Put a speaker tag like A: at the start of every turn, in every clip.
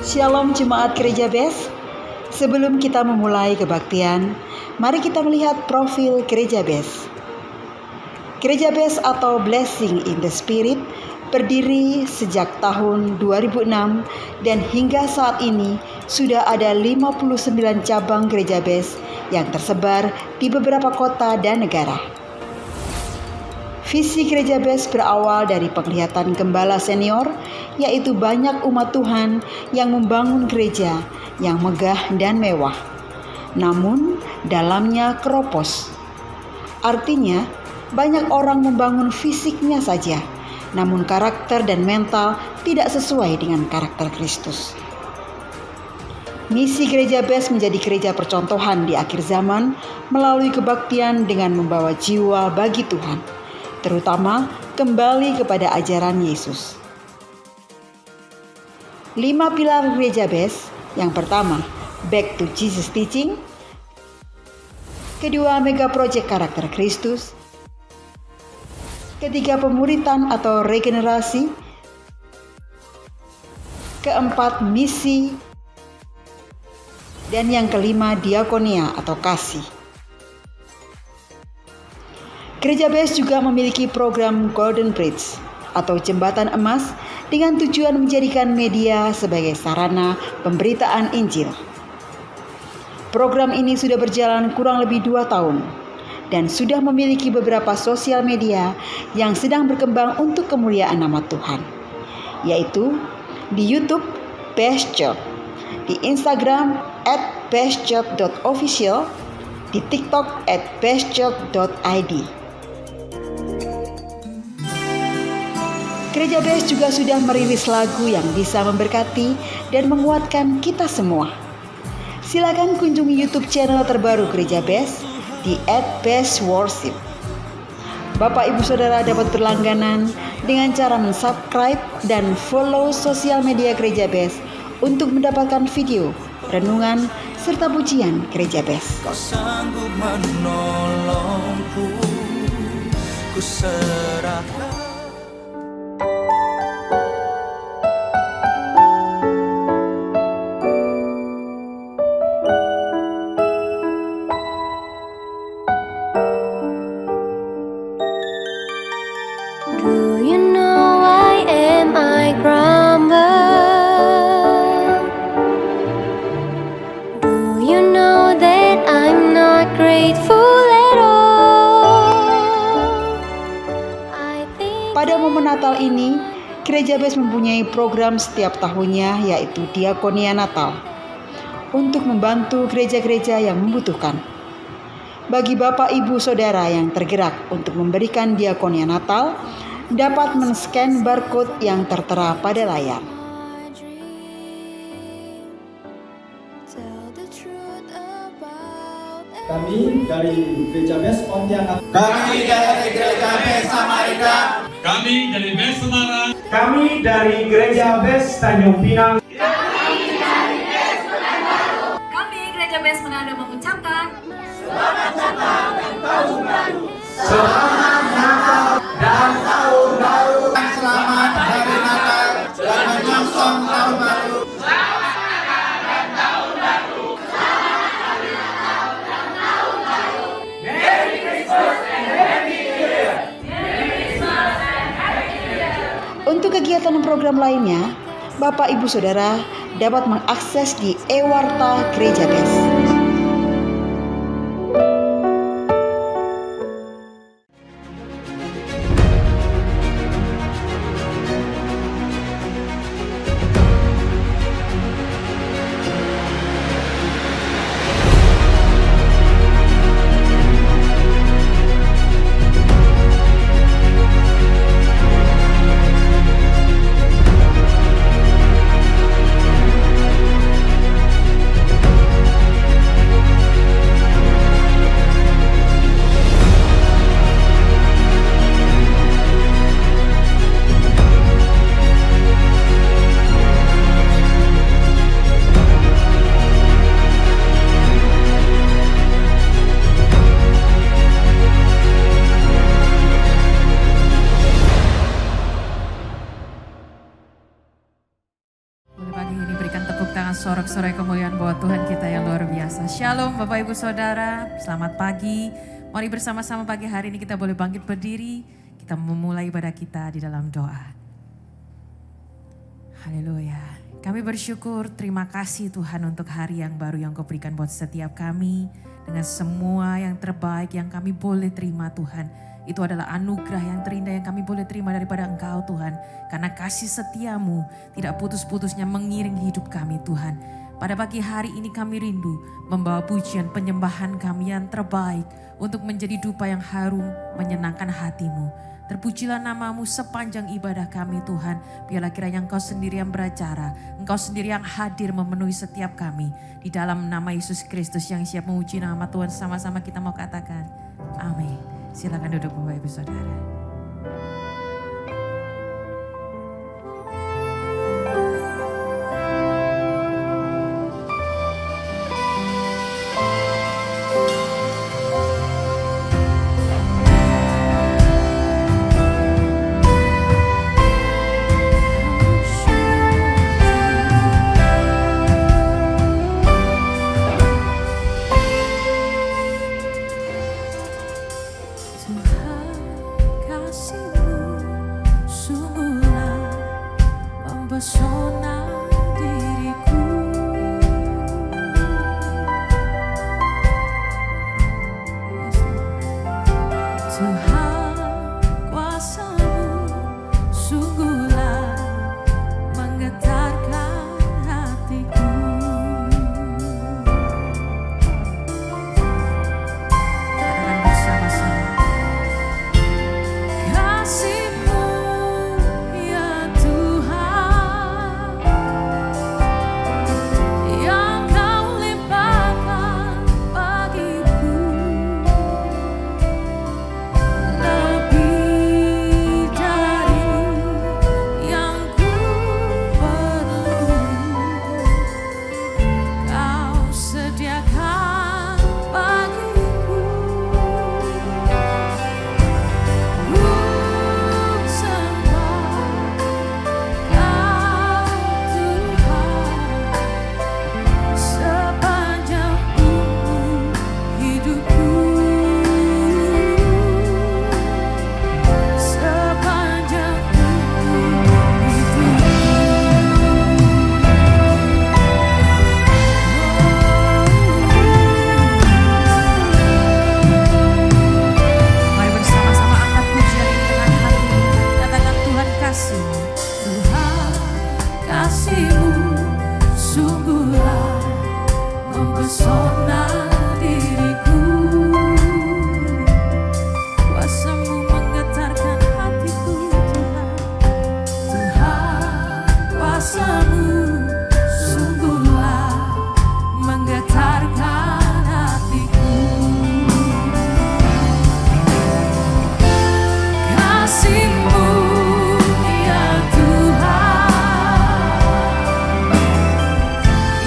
A: Shalom Jemaat Gereja BES. Sebelum kita memulai kebaktian, mari kita melihat profil Gereja BES. Gereja BES atau Blessing in the Spirit berdiri sejak tahun 2006 dan hingga saat ini sudah ada 59 cabang Gereja BES yang tersebar di beberapa kota dan negara. Visi Gereja BES berawal dari penglihatan gembala senior, yaitu banyak umat Tuhan yang membangun gereja yang megah dan mewah, namun dalamnya keropos. Artinya, banyak orang membangun fisiknya saja, namun karakter dan mental tidak sesuai dengan karakter Kristus. Misi Gereja BES menjadi gereja percontohan di akhir zaman melalui kebaktian dengan membawa jiwa bagi Tuhan, terutama kembali kepada ajaran Yesus. 5 pilar Gereja BES. Yang pertama, Back to Jesus Teaching. Kedua, Mega Project Karakter Kristus. Ketiga, pemuritan atau regenerasi. Keempat, misi. Dan yang kelima, diakonia atau kasih. Gereja BES juga memiliki program Golden Bridge atau jembatan emas dengan tujuan menjadikan media sebagai sarana pemberitaan Injil. Program ini sudah berjalan kurang lebih 2 tahun dan sudah memiliki beberapa sosial media yang sedang berkembang untuk kemuliaan nama Tuhan, yaitu di YouTube BES Church, di Instagram @beschurch.official, di TikTok @beschurch.id. Gereja BES juga sudah merilis lagu yang bisa memberkati dan menguatkan kita semua. Silakan kunjungi YouTube channel terbaru Gereja BES di @BESWorship. Bapak Ibu Saudara dapat berlangganan dengan cara mensubscribe dan follow sosial media Gereja BES untuk mendapatkan video, renungan, serta pujian Gereja BES.
B: Kau sanggup menolongku, ku serahkan.
C: Do you know why am I grumble? Do you know that I'm not grateful at all?
A: Pada momen Natal ini, Gereja BES mempunyai program setiap tahunnya, yaitu Diakonia Natal, untuk membantu gereja-gereja yang membutuhkan. Bagi Bapak Ibu Saudara yang tergerak untuk memberikan Diakonia Natal, dapat men-scan barcode yang tertera pada layar.
D: Kami dari Gereja BES Pontianak.
E: Kami dari Gereja BES Samarinda.
F: Kami dari BES Semarang.
D: Kami dari Gereja BES Tanjung Pinang.
G: Kami Gereja BES Manado mengucapkan
D: Selamat Natal dan Tahun Baru. Selamat Natal dan Tahun Baru.
E: Selamat Hari Natal dan menyongsong Tahun Baru.
A: Untuk kegiatan dan program lainnya, Bapak Ibu Saudara dapat mengakses di e-warta Gereja BES.
H: sorak-sorai kemuliaan buat Tuhan kita yang luar biasa. Shalom Bapak Ibu Saudara, selamat pagi. Mari bersama-sama pagi hari ini kita boleh bangkit berdiri. Kita memulai ibadah kita di dalam doa. Haleluya. Kami bersyukur, terima kasih Tuhan untuk hari yang baru yang Kau berikan buat setiap kami. Dengan semua yang terbaik yang kami boleh terima Tuhan. Itu adalah anugerah yang terindah yang kami boleh terima daripada Engkau Tuhan. Karena kasih setiamu tidak putus-putusnya mengiringi hidup kami Tuhan. Pada pagi hari ini kami rindu membawa pujian penyembahan kami yang terbaik. Untuk menjadi dupa yang harum menyenangkan hatimu. Terpujilah namamu sepanjang ibadah kami Tuhan. Biarlah kiranya Engkau sendiri yang beracara. Engkau sendiri yang hadir memenuhi setiap kami. Di dalam nama Yesus Kristus yang siap memuji nama Tuhan. Sama-sama kita mau katakan amin. Silakan duduk Bapak Ibu Saudara.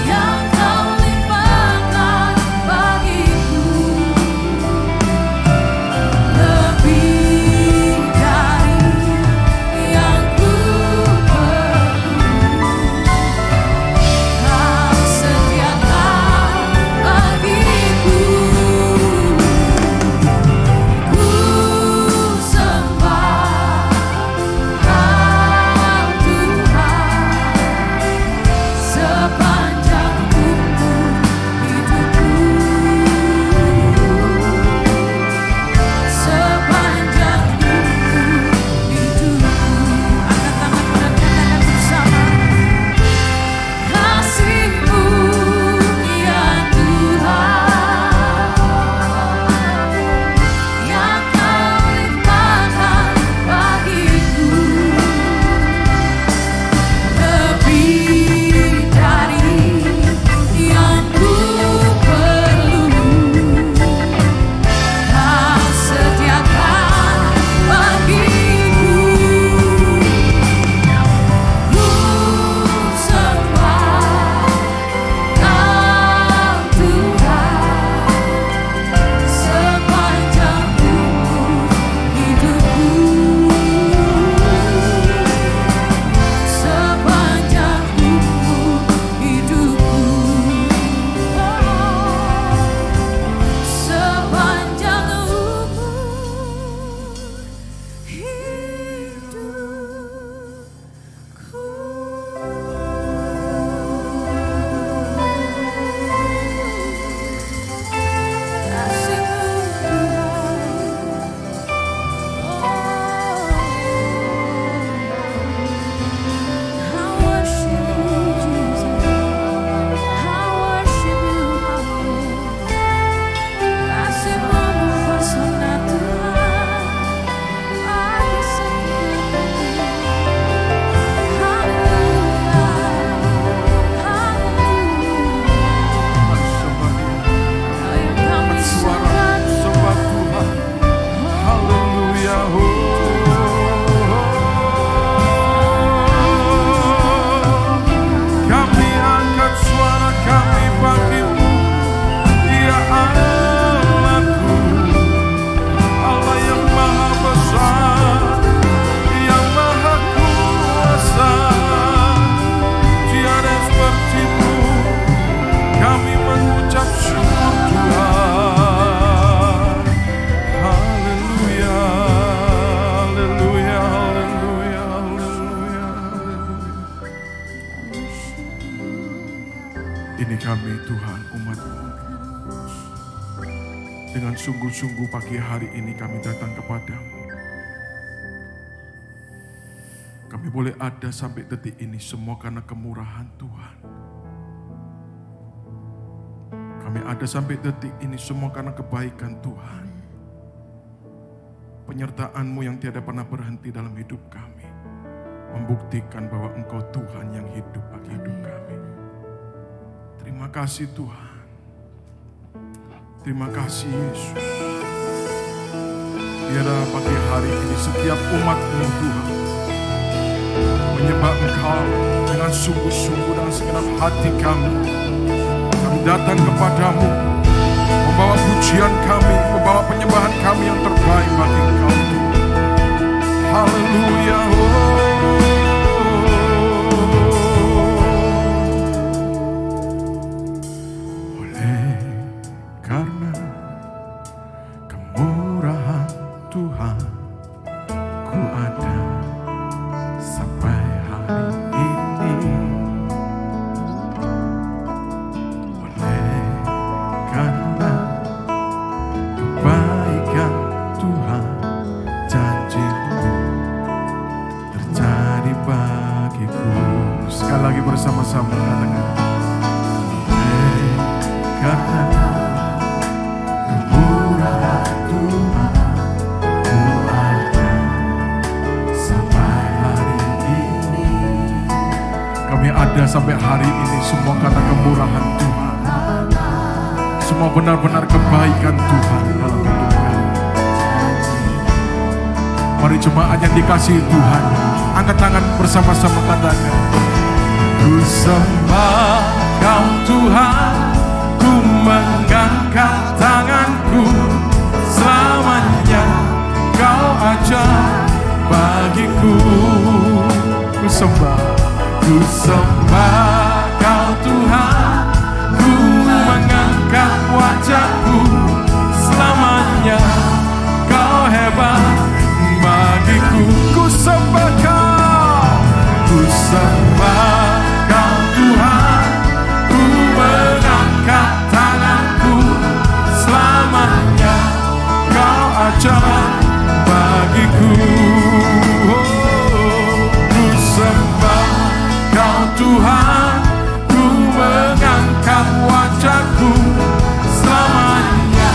C: Yang kau limpahkan
E: Ini kami Tuhan umat-Mu. Dengan sungguh-sungguh pagi hari ini kami datang kepadamu. Kami boleh ada sampai detik ini semua karena kemurahan Tuhan. Kami ada sampai detik ini semua karena kebaikan Tuhan. Penyertaan-Mu yang tiada pernah berhenti dalam hidup kami. Membuktikan bahwa Engkau Tuhan yang hidup bagi hidup kami. Terima kasih Tuhan. Terima kasih Yesus. Biarlah pagi hari ini setiap umat-Mu Tuhan menyembah Engkau dengan sungguh-sungguh dan segenap hati kami. Kami datang kepadamu, membawa pujian kami, membawa penyembahan kami yang terbaik bagi Engkau. Haleluya. Oleh karena kemurahan Tuhan, ku ada sampai hari ini. Oleh karena kebaikan Tuhan, janji-Mu terjadi bagiku. Sekali lagi bersama-sama katakan. Oleh karena kemurahan Tuhan, ku ada sampai hari ini. Kami ada sampai hari ini semua karena kemurahan Tuhan. Semua benar-benar kebaikan Tuhan dalam hidup kami. Mari jemaat yang dikasihi Tuhan, angkat tangan bersama-sama katakan. Ku sembah Kau Tuhan, ku mengangkat tanganku, selamanya Kau ajar bagiku. Ku sembah Kau Tuhan, ku mengangkat wajahku, selamanya Kau hebat bagiku. Ku sembah Kau Tuhan, ku mengangkat tanganku, selamanya Kau ajar bagiku. Ku sembah Kau Tuhan, ku mengangkat wajahku, selamanya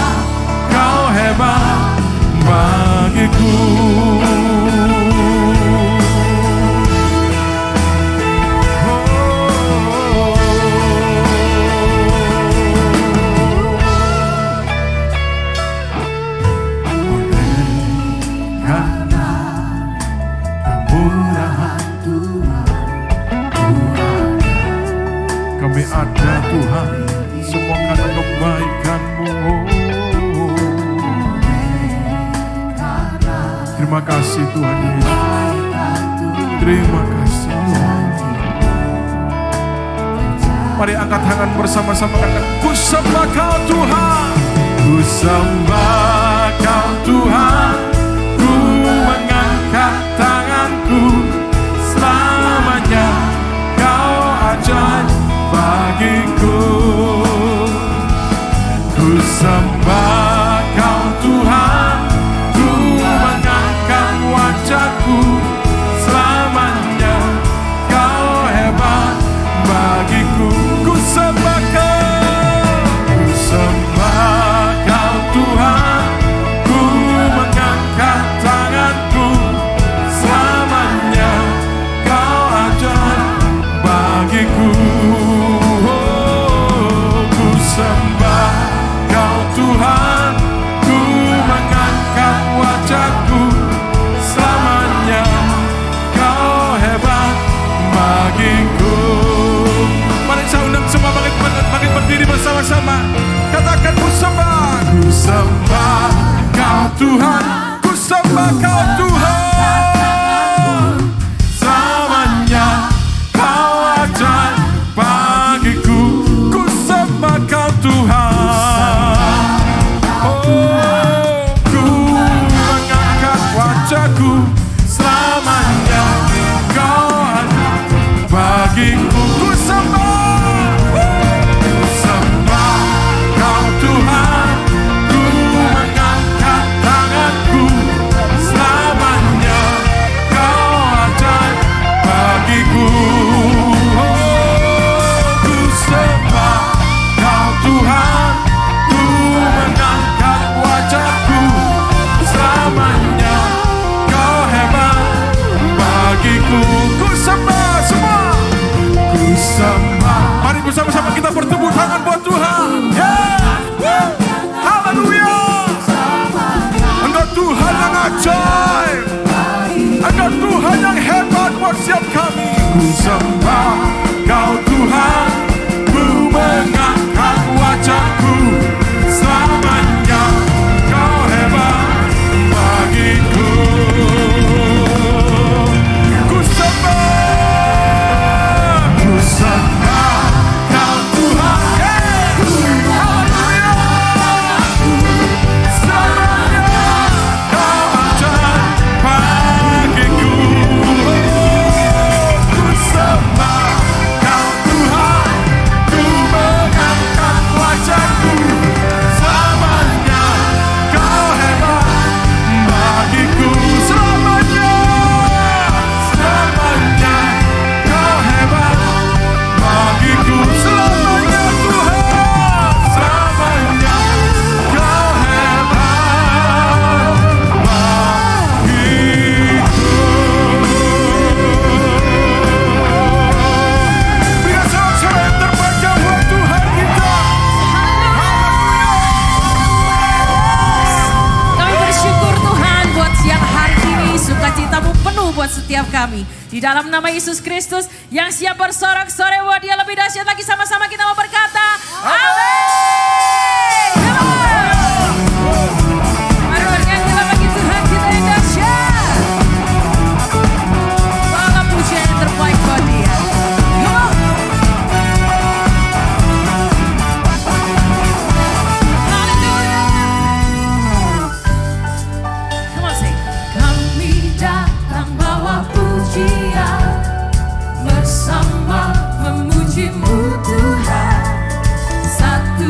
E: Kau hebat bagiku. Kami ada Tuhan, semua karena kebaikan-Mu. Terima kasih Tuhan Yesus. Terima kasih Tuhan. Mari angkat tangan bersama-sama katakan, ku sembah Kau Tuhan, ku sembah Kau Tuhan, ku mengangkat tanganku, selamanya Kau ajaib bagiku. Ku sembah Kau Tuhan, ku mengangkat wajahku, selamanya Kau hebat bagiku. Ku sembah Kau Tuhan, ku mengangkat tanganku, selamanya Kau ajaib bagiku. Ku sembah Kau Tuhan, ku mengangkat wajahku, selamanya Kau hebat bagiku. Mari saya undang semua bangkit berdiri bersama-sama. Katakan ku sembah Kau Tuhan, ku sembah Kau Tuhan, selamanya Kau ajaib bagiku. Ku sembah Kau Tuhan, ku mengangkat wajahku, selamanya Kau ajaib bagiku. Ku sembah Ku sembah Kau Tuhan, ku mengangkat wajahku. Selamanya Kau hebat bagiku. Ku sembah Kau Tuhan, selamanya Kau ajaib bagiku. Ku sembah Kau Tuhan, ku mengangkat wajahku. Selamanya Kau hebat bagiku. Selamanya Kau hebat bagiku. Selamanya Tuhan, selamanya Kau hebat bagiku. Berikan sorak-sorai yang terpanjang buat Tuhan kita.
H: Kami bersyukur Tuhan buat siang hari ini, sukacitamu penuh buat setiap kami. Di dalam nama Yesus Kristus yang siap bersorak-sorai buat Dia lebih dahsyat lagi, sama-sama kita mau berkata, amin. Mari bernyanyilah bagi Tuhan kita yang dahsyat. Bawa pujian yang terbaik buat Dia. Come on. Come on, say. Kami datang bawa pujian, bersama memuji-Mu Tuhan. Satu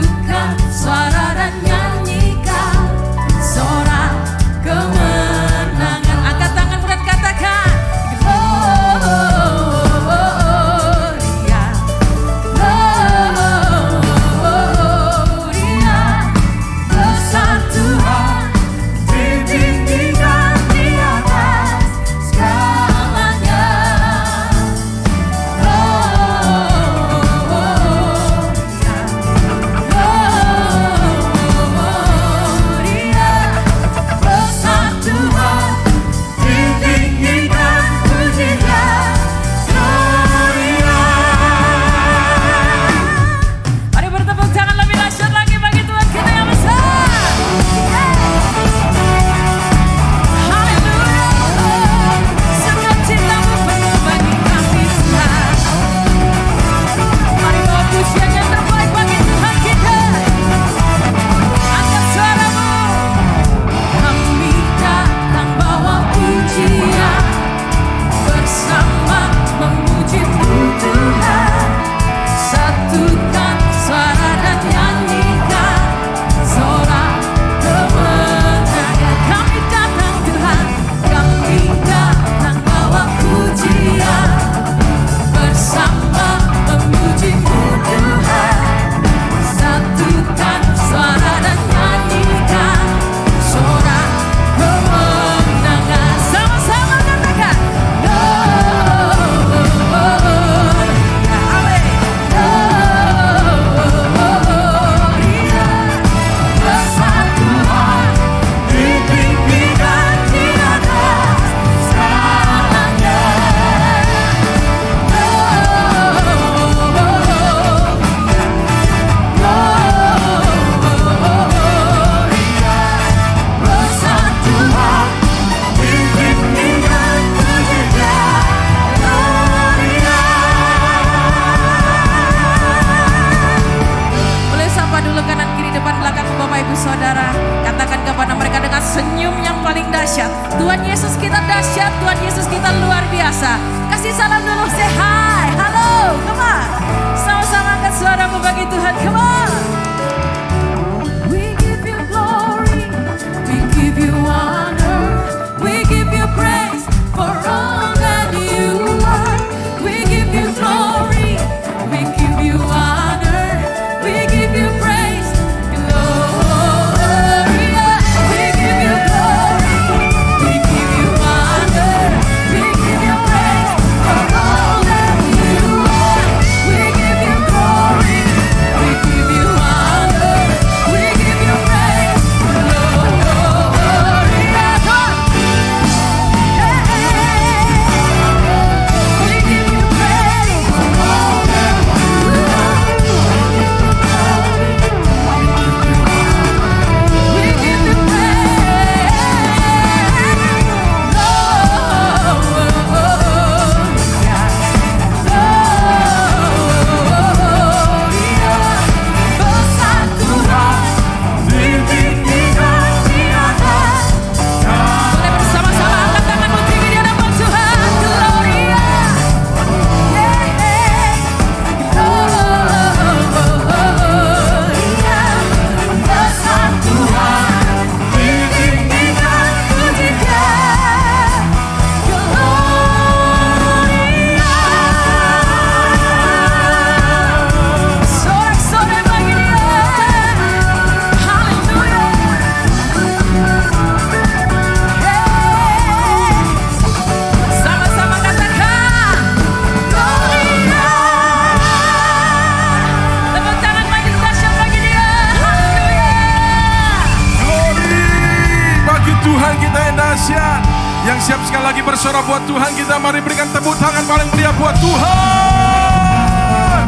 E: bersorak buat Tuhan kita. Mari berikan tepuk tangan paling meriah buat Tuhan.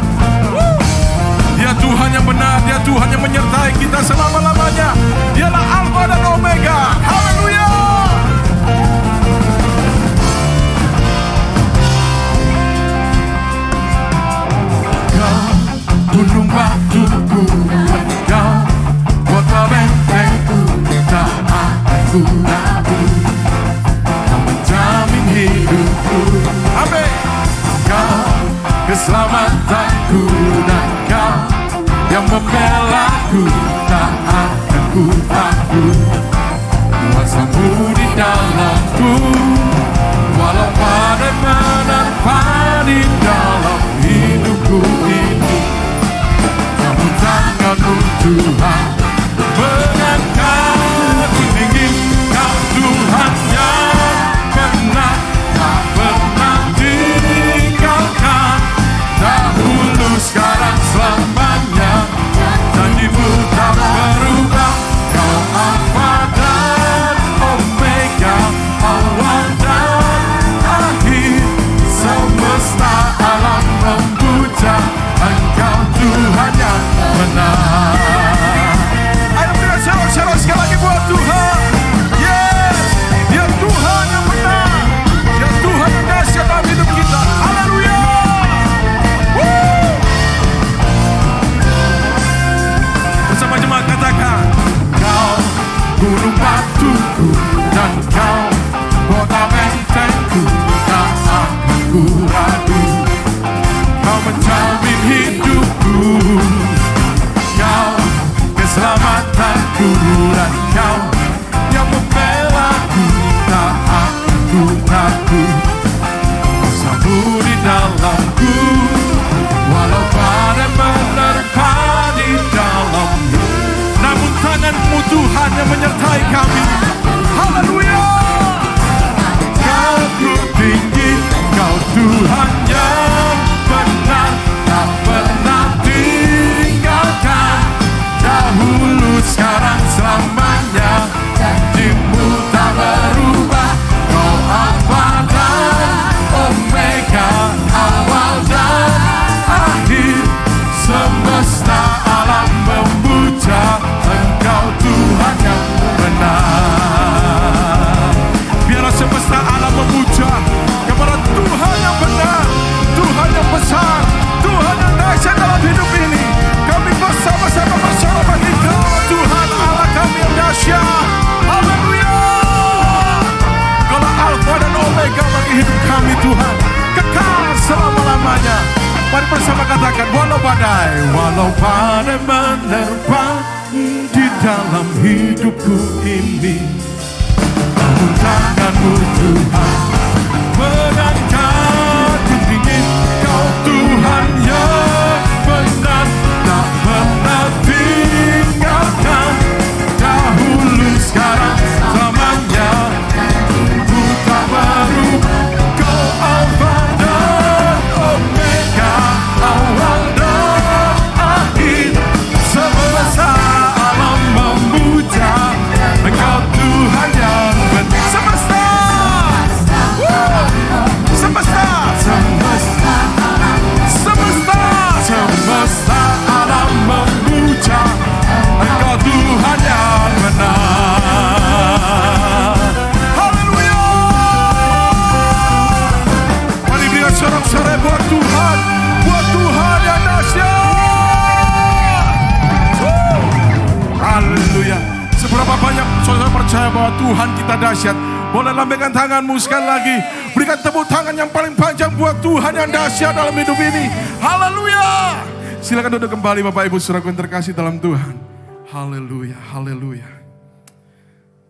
E: Dia Tuhan yang benar, Dia Tuhan yang menyertai kita selama-lamanya. Dialah Alfa dan Omega. Haleluya. Kau gunung batuku, kau kota bentengku, tak aku ragu. Kau menjamin hidupku. Amin. Kau keselamatanku dan Kau yang membelaku, tak akan ku takut. Kuasamu di dalamku, walau badai menerpa di dalam hidupku ini. Kamu tanganmu Tuhan mengangkatku tinggi. Kau Tuhan yang benar, tak pernah tinggalkan. Dahulu sekarang selamanya, janjimu tak berubah. Kau Alfa dan Omega, awal dan akhir. Semesta alam memuja Engkau Tuhan yang benar. Ayo kita seru-seru sekali lagi buat Tuhan. Yes, Dia Tuhan yang benar, Dia Tuhan yang dahsyat dalam hidup kita. Haleluya. Bersama jemaat katakan, Kau gunung batuku dan Kau kota bentengku, tak akan ku ragu. Kau menjamin hidupku, Kau keselamatanku dan Kau yang membelaku, tak akan ku takut. Kuasamu di dalamku, walau badai menerpa di dalammu, namun tanganmu Tuhan yang menyertai kami. Haleluya. Kau ku tinggi, Kau Tuhan yang benar, tak pernah tinggalkan. Dahulu sekarang selamanya, janjimu tak berubah. Kau Alfa dan Omega, awal dan akhir. Semesta alam memuja Engkau Tuhan yang benar. Biarlah semesta alam memuja kepada Tuhan yang benar, Tuhan yang besar, Tuhan yang dahsyat dalam hidup ini. Kami bersama-sama bersorak bagi Kau Tuhan Allah kami yang dahsyat. Haleluya. Kaulah Alfa dan Omega bagi hidup kami Tuhan, kekal selama-lamanya. Mari bersama katakan, walau badai menerpa di dalam hidupku ini, namun tanganmu Tuhan mengangkatku tinggi. Kau Tuhan yang benar, tak pernah tinggalkan. Dahulu sekarang selamanya, ku tak berubah. Kau Alfa dan Omega, awal dan akhir. Semesta alam memuja Engkau Tuhan yang benar. Semesta, semesta, semesta alam memuja Engkau Tuhan yang benar. Haleluya. Mari berikan sorak-sorai buat Tuhan yang dahsyat. Haleluya. Seberapa banyak saudara percaya bahwa Tuhan kita dahsyat? Boleh lambaikan tanganmu sekali lagi. Berikan tepuk tangan yang paling panjang buat Tuhan yang dahsyat dalam hidup ini. Haleluya. Silakan duduk kembali Bapak Ibu Saudaraku yang terkasih dalam Tuhan. Haleluya, haleluya.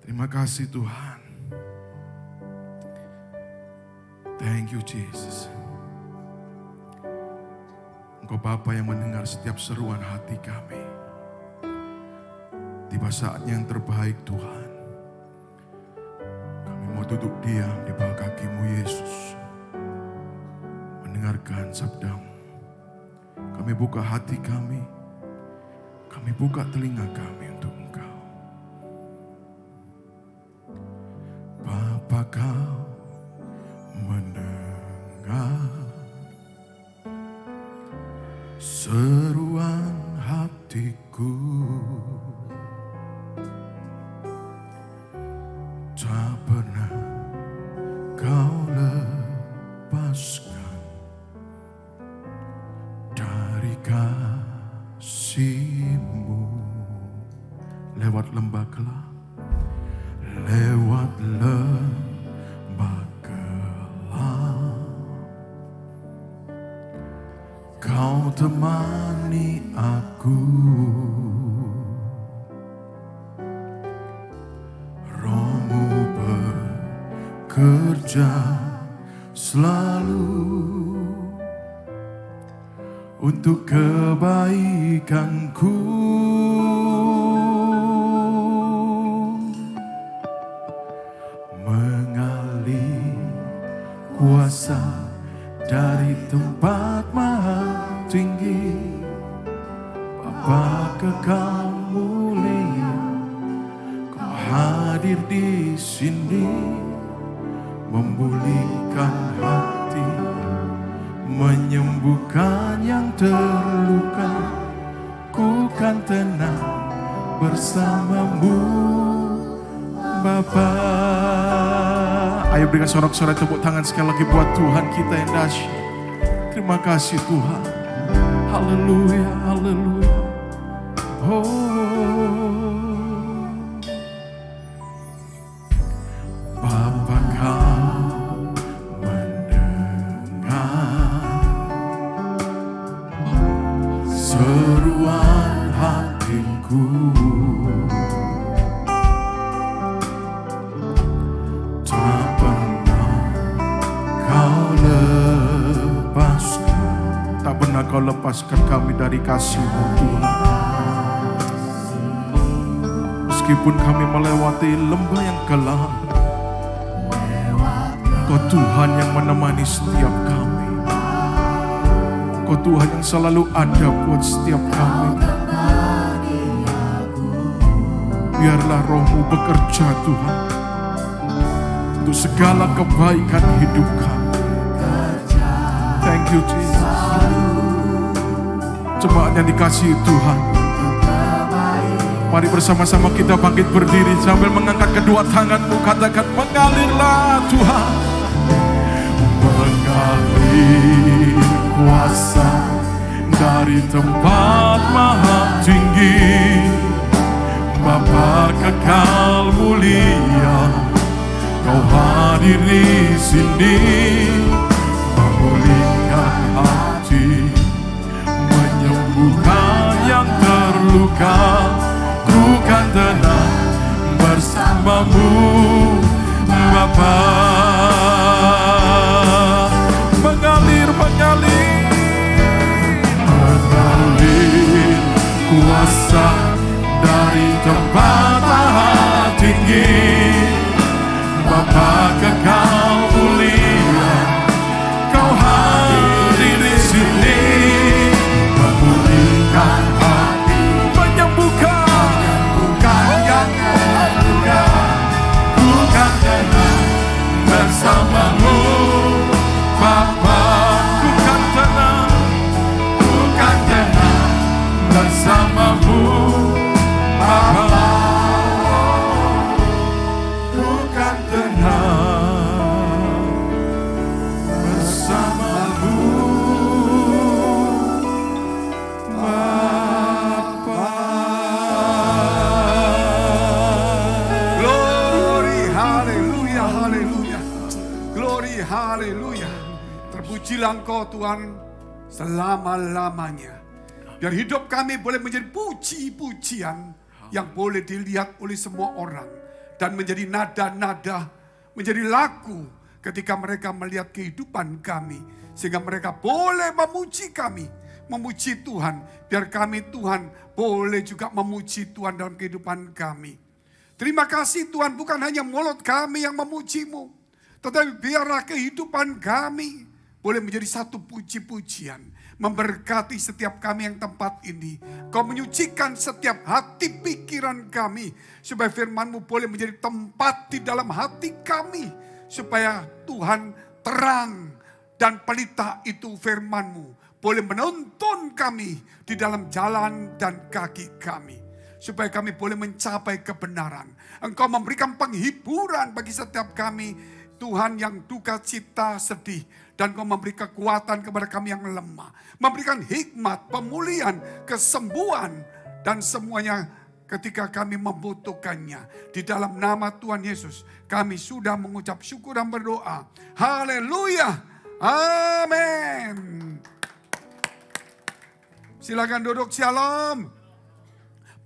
E: Terima kasih Tuhan. Thank you Jesus. Engkau Bapa yang mendengar setiap seruan hati kami. Tiba saatnya yang terbaik Tuhan. Kami mau duduk diam di bawah kaki-Mu Yesus. Mendengarkan sabda-Mu. Kami buka hati kami. Kami buka telinga kami untuk Engkau. Bapa Kau seruan hatiku, tak pernah kau lepaskan dari kasih-Mu. Lewat lembah gelap, lewat lembah gelap, Kau temani aku. Roh-Mu bekerja selalu untuk kebaikanku. Mengalir kuasa dari tempat maha tinggi, Bapa kekal mulia, Kau hadir di sini, memulihkan hati, menyembuhkan yang terluka. Ku kan tenang bersama-Mu, Bapa. Ayo berikan sorak-sorai tepuk tangan sekali lagi buat Tuhan kita yang dahsyat. Terima kasih Tuhan. Haleluya, haleluya. Bapa, Kau mendengar seruan hatiku. Tak pernah Kau lepaskan, tak pernah Kau lepaskan kami dari kasih-Mu Tuhan. Meskipun kami melewati lembah yang gelap, Kau Tuhan yang menemani setiap kami. Kau Tuhan yang selalu ada buat setiap kami. Biarlah Roh-Mu bekerja Tuhan, untuk segala kebaikan hidup kami. Thank you Jesus. Jemaat yang dikasihi Tuhan, mari bersama-sama kita bangkit berdiri sambil mengangkat kedua tanganmu. Katakan, mengalirlah Tuhan. Mengalir kuasa dari tempat maha tinggi, Bapa kekal mulia, Kau hadir di sini, memulihkan hati, menyembuhkan yang terluka. Ku kan tenang bersama-Mu, Bapa. Mengalir, mengalir, mengalir kuasa dari tempat maha tinggi, Bapa kekal mulia, Kau hadir di sini, memulihkan hati, menyembuhkan yang terluka. Ku kan tenang bersama-Mu, Bapa. Ku kan tenang bersama-Mu, Bapa. Ku kan tenang bersama-Mu, Bapa.
I: Glory, haleluya, haleluya. Glory, haleluya. Terpujilah Engkau Tuhan selama-lamanya. Biar hidup kami boleh menjadi puji-pujian yang boleh dilihat oleh semua orang. Dan menjadi nada-nada, menjadi lagu ketika mereka melihat kehidupan kami. Sehingga mereka boleh memuji kami, memuji Tuhan. Biar kami Tuhan boleh juga memuji Tuhan dalam kehidupan kami. Terima kasih Tuhan, bukan hanya mulut kami yang memuji-Mu, tetapi biarlah kehidupan kami boleh menjadi satu puji-pujian, memberkati setiap kami yang tempat ini. Kau menyucikan setiap hati pikiran kami, supaya firman-Mu boleh menjadi tempat di dalam hati kami, supaya Tuhan terang dan pelita itu firman-Mu boleh menuntun kami di dalam jalan dan kaki kami. Supaya kami boleh mencapai kebenaran. Engkau memberikan penghiburan bagi setiap kami, Tuhan, yang duka cita sedih. Dan Engkau memberi kekuatan kepada kami yang lemah. Memberikan hikmat, pemulihan, kesembuhan, dan semuanya ketika kami membutuhkannya. Di dalam nama Tuhan Yesus, kami sudah mengucap syukur dan berdoa. Haleluya. Amin. Silakan duduk, shalom.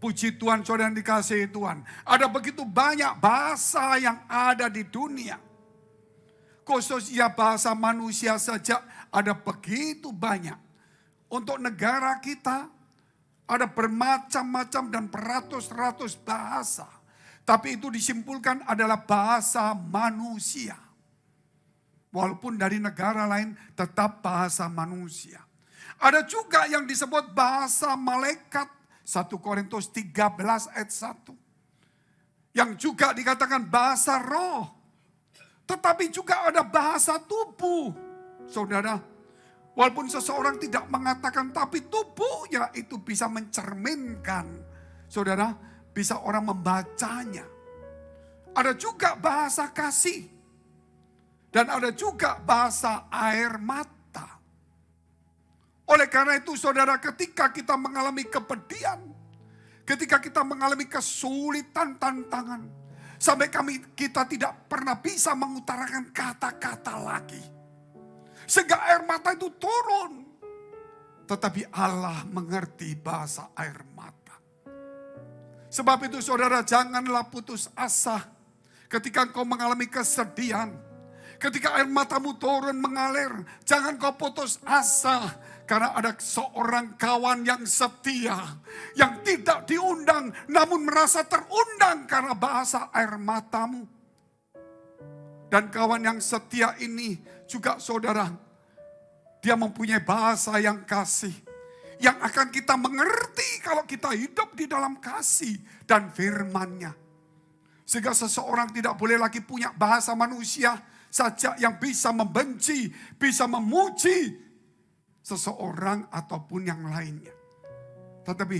I: Puji Tuhan, saudara yang dikasihi Tuhan. Ada begitu banyak bahasa yang ada di dunia. Khususnya bahasa manusia saja ada begitu banyak. Untuk negara kita ada bermacam-macam dan beratus-ratus bahasa. Tapi itu disimpulkan adalah bahasa manusia. Walaupun dari negara lain tetap bahasa manusia. Ada juga yang disebut bahasa malaikat. 1 Korintus 13 ayat 1. Yang juga dikatakan bahasa roh. Tetapi juga ada bahasa tubuh. Saudara, walaupun seseorang tidak mengatakan, tapi tubuhnya itu bisa mencerminkan. Saudara, bisa orang membacanya. Ada juga bahasa kasih. Dan ada juga bahasa air mata. Oleh karena itu saudara, ketika kita mengalami kepedihan, ketika kita mengalami kesulitan, tantangan, sampai kita tidak pernah bisa mengutarakan kata-kata lagi. Sehingga air mata itu turun. Tetapi Allah mengerti bahasa air mata. Sebab itu saudara, janganlah putus asa ketika engkau mengalami kesedihan. Ketika air matamu turun mengalir, jangan kau putus asa. Karena ada seorang kawan yang setia, yang tidak diundang namun merasa terundang karena bahasa air matamu. Dan kawan yang setia ini juga saudara, dia mempunyai bahasa yang kasih. Yang akan kita mengerti kalau kita hidup di dalam kasih dan firman-Nya. Sehingga seseorang tidak boleh lagi punya bahasa manusia saja yang bisa membenci, bisa memuji seseorang ataupun yang lainnya. Tetapi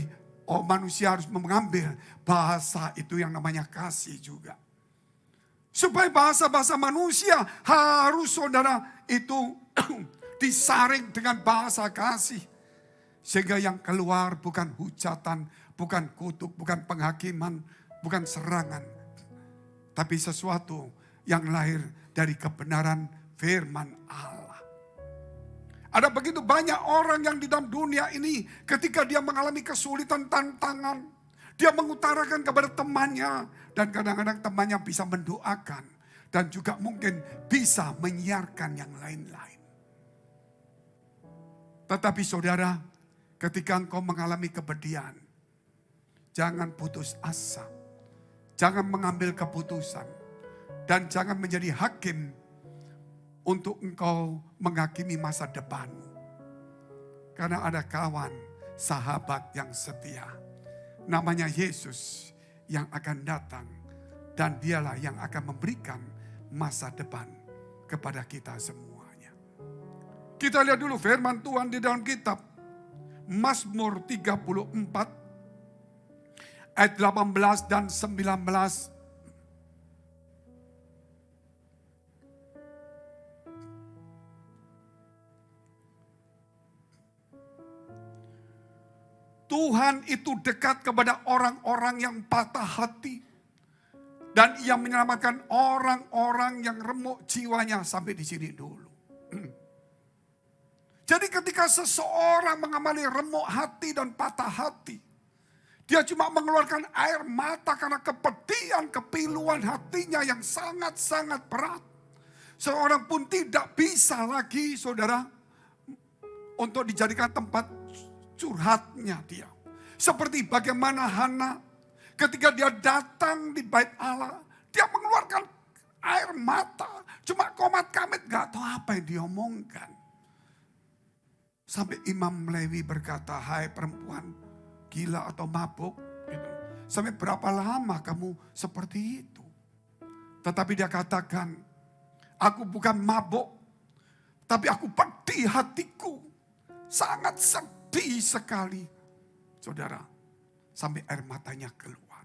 I: manusia harus mengambil bahasa itu yang namanya kasih juga. Supaya bahasa-bahasa manusia harus saudara itu disaring dengan bahasa kasih. Sehingga yang keluar bukan hujatan, bukan kutuk, bukan penghakiman, bukan serangan. Tapi sesuatu yang lahir dari kebenaran firman Allah. Ada begitu banyak orang yang di dalam dunia ini ketika dia mengalami kesulitan, tantangan. Dia mengutarakan kepada temannya. Dan kadang-kadang temannya bisa mendoakan. Dan juga mungkin bisa menyiarkan yang lain-lain. Tetapi saudara, ketika engkau mengalami kepedihan, jangan putus asa. Jangan mengambil keputusan. Dan jangan menjadi hakim untuk engkau menghakimi masa depanmu. Karena ada kawan, sahabat yang setia. Namanya Yesus yang akan datang. Dan dialah yang akan memberikan masa depan kepada kita semuanya. Kita lihat dulu firman Tuhan di dalam kitab Mazmur 34 ayat 18 dan 19. Tuhan itu dekat kepada orang-orang yang patah hati. Dan ia menyelamatkan orang-orang yang remuk jiwanya. Sampai di sini dulu. Jadi ketika seseorang mengalami remuk hati dan patah hati. Dia cuma mengeluarkan air mata karena kepedihan, kepiluan hatinya yang sangat-sangat berat. Seorang pun tidak bisa lagi saudara untuk dijadikan tempat curhatnya dia. Seperti bagaimana Hana ketika dia datang di bait Allah. Dia mengeluarkan air mata. Cuma komat kamit gak tahu apa yang diomongkan. Sampai Imam Lewi berkata, hai perempuan gila atau mabuk. Gitu. Sampai berapa lama kamu seperti itu. Tetapi dia katakan, aku bukan mabuk. Tapi aku pedih hatiku. sangat sedih sekali. Saudara, sampai air matanya keluar.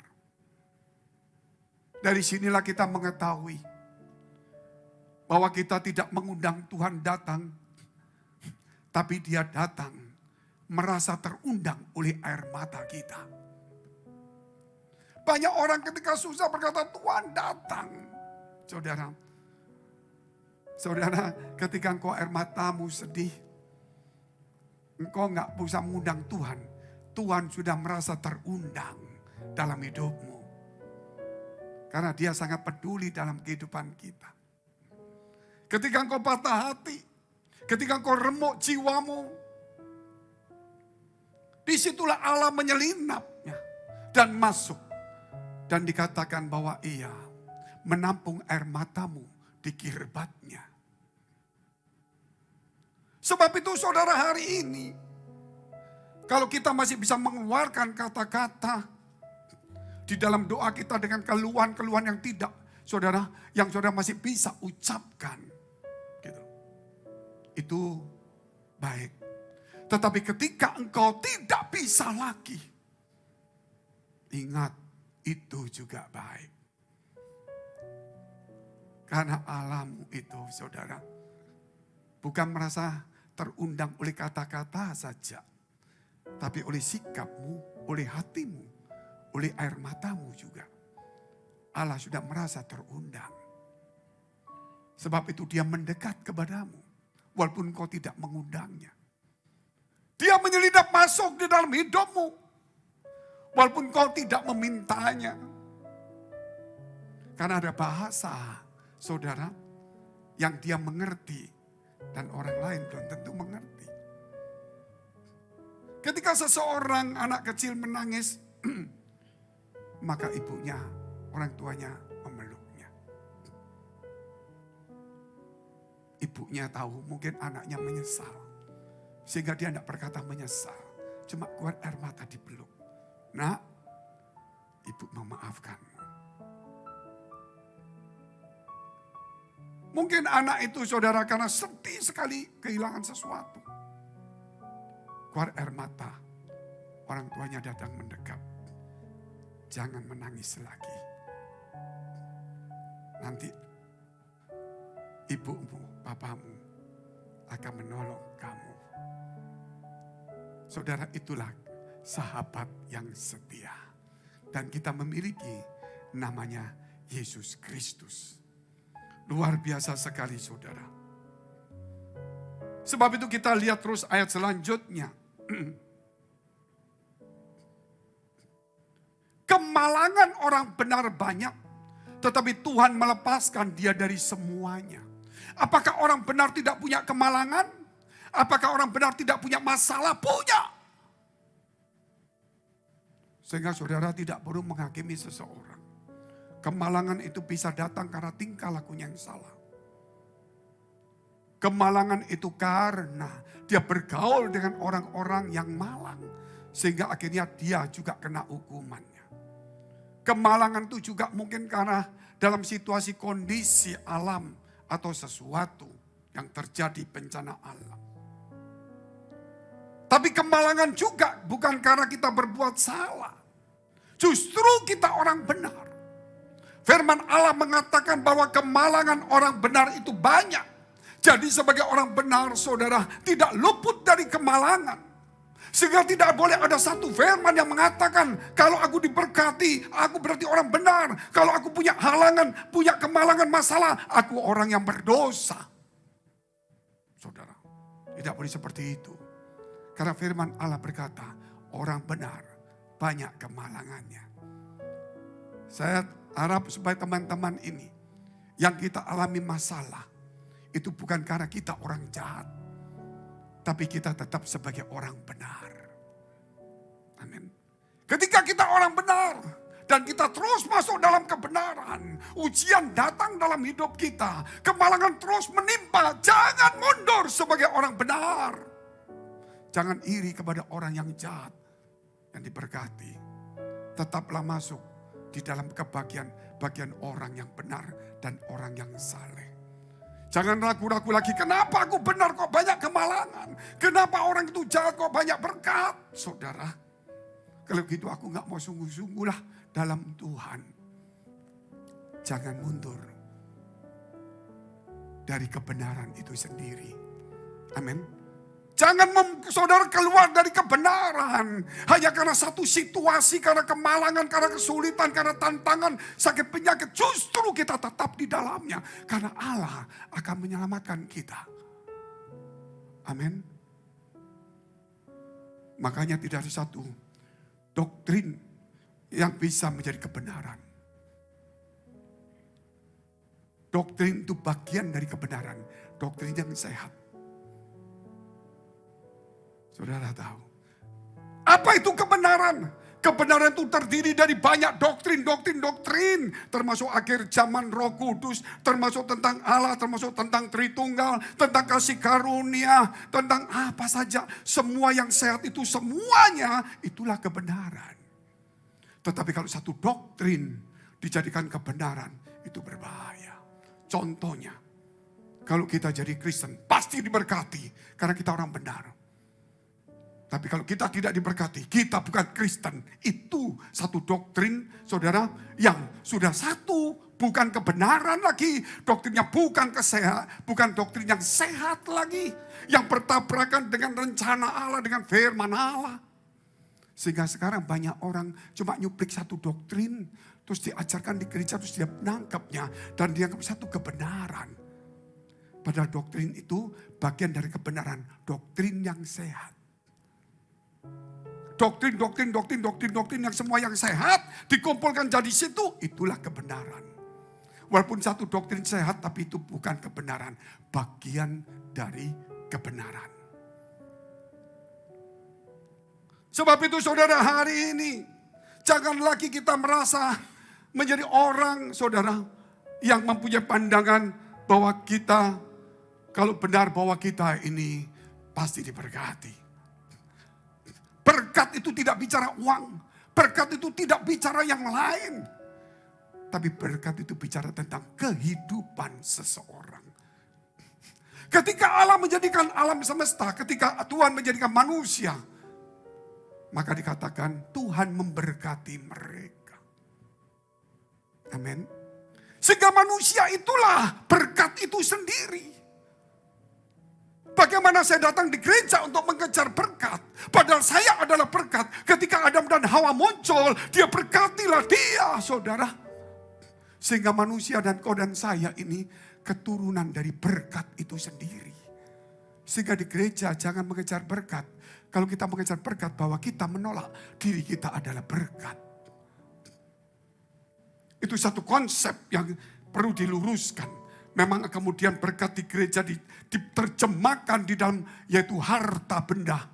I: Dari sinilah kita mengetahui bahwa kita tidak mengundang Tuhan datang, tapi Dia datang merasa terundang oleh air mata kita. Banyak orang ketika susah berkata, Tuhan datang. Saudara, ketika engkau air matamu sedih, engkau nggak bisa mengundang Tuhan. Tuhan sudah merasa terundang dalam hidupmu. Karena Dia sangat peduli dalam kehidupan kita. Ketika engkau patah hati, ketika engkau remuk jiwamu, disitulah Allah menyelinapnya dan masuk. Dan dikatakan bahwa Ia menampung air matamu di kirbatnya. Sebab itu saudara, hari ini, kalau kita masih bisa mengeluarkan kata-kata di dalam doa kita dengan keluhan-keluhan yang tidak, saudara, yang saudara masih bisa ucapkan. Gitu. Itu baik. Tetapi ketika engkau tidak bisa lagi, ingat, itu juga baik. Karena Allahmu itu, saudara, bukan merasa terundang oleh kata-kata saja, tapi oleh sikapmu, oleh hatimu, oleh air matamu juga. Allah sudah merasa terundang. Sebab itu Dia mendekat kepadamu, walaupun kau tidak mengundangnya. Dia menyelinap masuk di dalam hidupmu, walaupun kau tidak memintanya. Karena ada bahasa, saudara, yang Dia mengerti dan orang lain belum tentu mengerti. Ketika seseorang anak kecil menangis, maka ibunya, orang tuanya memeluknya. Ibunya tahu mungkin anaknya menyesal. Sehingga dia tidak berkata menyesal. Cuma keluar air mata dipeluk. Nak, ibu memaafkanmu. Mungkin anak itu, saudara, karena sedih sekali kehilangan sesuatu. Keluar air mata. Orang tuanya datang mendekat. Jangan menangis lagi. Nanti ibumu, papamu akan menolong kamu. Saudara, itulah sahabat yang setia. Dan kita memiliki namanya Yesus Kristus. Luar biasa sekali, saudara. Sebab itu kita lihat terus ayat selanjutnya. Kemalangan orang benar banyak, tetapi Tuhan melepaskan dia dari semuanya. Apakah orang benar tidak punya kemalangan? Apakah orang benar tidak punya masalah? Punya. Sehingga saudara tidak perlu menghakimi seseorang. Kemalangan itu bisa datang karena tingkah lakunya yang salah. Kemalangan itu karena dia bergaul dengan orang-orang yang malang. Sehingga akhirnya dia juga kena hukumannya. Kemalangan itu juga mungkin karena dalam situasi kondisi alam atau sesuatu yang terjadi bencana alam. Tapi kemalangan juga bukan karena kita berbuat salah. Justru kita orang benar. Firman Allah mengatakan bahwa kemalangan orang benar itu banyak. Jadi sebagai orang benar, saudara, tidak luput dari kemalangan. Sehingga tidak boleh ada satu firman yang mengatakan, kalau aku diberkati, aku berarti orang benar. Kalau aku punya halangan, punya kemalangan masalah, aku orang yang berdosa. Saudara, tidak boleh seperti itu. Karena firman Allah berkata, orang benar banyak kemalangannya. Saya harap supaya teman-teman ini, yang kita alami masalah, itu bukan karena kita orang jahat. Tapi kita tetap sebagai orang benar. Amin. Ketika kita orang benar dan kita terus masuk dalam kebenaran, ujian datang dalam hidup kita, kemalangan terus menimpa, jangan mundur sebagai orang benar. Jangan iri kepada orang yang jahat, yang diberkati. Tetaplah masuk di dalam bagian orang yang benar dan orang yang saleh. Jangan ragu-ragu lagi, kenapa aku benar kok banyak kemalangan? Kenapa orang itu jahat kok banyak berkat? Saudara, kalau gitu aku gak mau sungguh-sungguh lah dalam Tuhan. Jangan mundur dari kebenaran itu sendiri. Amin. Jangan saudara keluar dari kebenaran. Hanya karena satu situasi, karena kemalangan, karena kesulitan, karena tantangan, sakit penyakit. Justru kita tetap di dalamnya. Karena Allah akan menyelamatkan kita. Amin. Makanya tidak ada satu doktrin yang bisa menjadi kebenaran. Doktrin itu bagian dari kebenaran. Doktrin yang sehat. Saudara tahu. Apa itu kebenaran? Kebenaran itu terdiri dari banyak doktrin. Termasuk akhir zaman Roh Kudus. Termasuk tentang Allah, termasuk tentang Tritunggal. Tentang kasih karunia. Tentang apa saja. Semua yang sehat itu semuanya itulah kebenaran. Tetapi kalau satu doktrin dijadikan kebenaran, itu berbahaya. Contohnya, kalau kita jadi Kristen pasti diberkati. Karena kita orang benar. Tapi kalau kita tidak diberkati, kita bukan Kristen. Itu satu doktrin, saudara, yang sudah satu, bukan kebenaran lagi. Doktrinnya bukan bukan doktrin yang sehat lagi. Yang bertabrakan dengan rencana Allah, dengan firman Allah. Sehingga sekarang banyak orang cuma nyuplik satu doktrin, terus diajarkan di gereja, terus dia menangkapnya, dan dianggap satu kebenaran. Padahal doktrin itu bagian dari kebenaran, doktrin yang sehat. Doktrin yang semua yang sehat dikumpulkan jadi situ, itulah kebenaran. Walaupun satu doktrin sehat, tapi itu bukan kebenaran, bagian dari kebenaran. Sebab itu saudara, hari ini jangan lagi kita merasa menjadi orang, saudara, yang mempunyai pandangan bahwa kita, kalau benar bahwa kita ini pasti diberkati. Berkat itu tidak bicara uang. Berkat itu tidak bicara yang lain. Tapi berkat itu bicara tentang kehidupan seseorang. Ketika Allah menjadikan alam semesta, ketika Tuhan menjadikan manusia, maka dikatakan Tuhan memberkati mereka. Amin. Sehingga manusia itulah berkat itu sendiri. Bagaimana saya datang di gereja untuk mengejar berkat. Padahal saya adalah berkat. Ketika Adam dan Hawa muncul, dia berkatilah dia, saudara. Sehingga manusia dan kau dan saya ini keturunan dari berkat itu sendiri. Sehingga di gereja jangan mengejar berkat. Kalau kita mengejar berkat, bahwa kita menolak diri kita adalah berkat. Itu satu konsep yang perlu diluruskan. Memang kemudian berkat di gereja diterjemahkan di dalam, yaitu harta benda.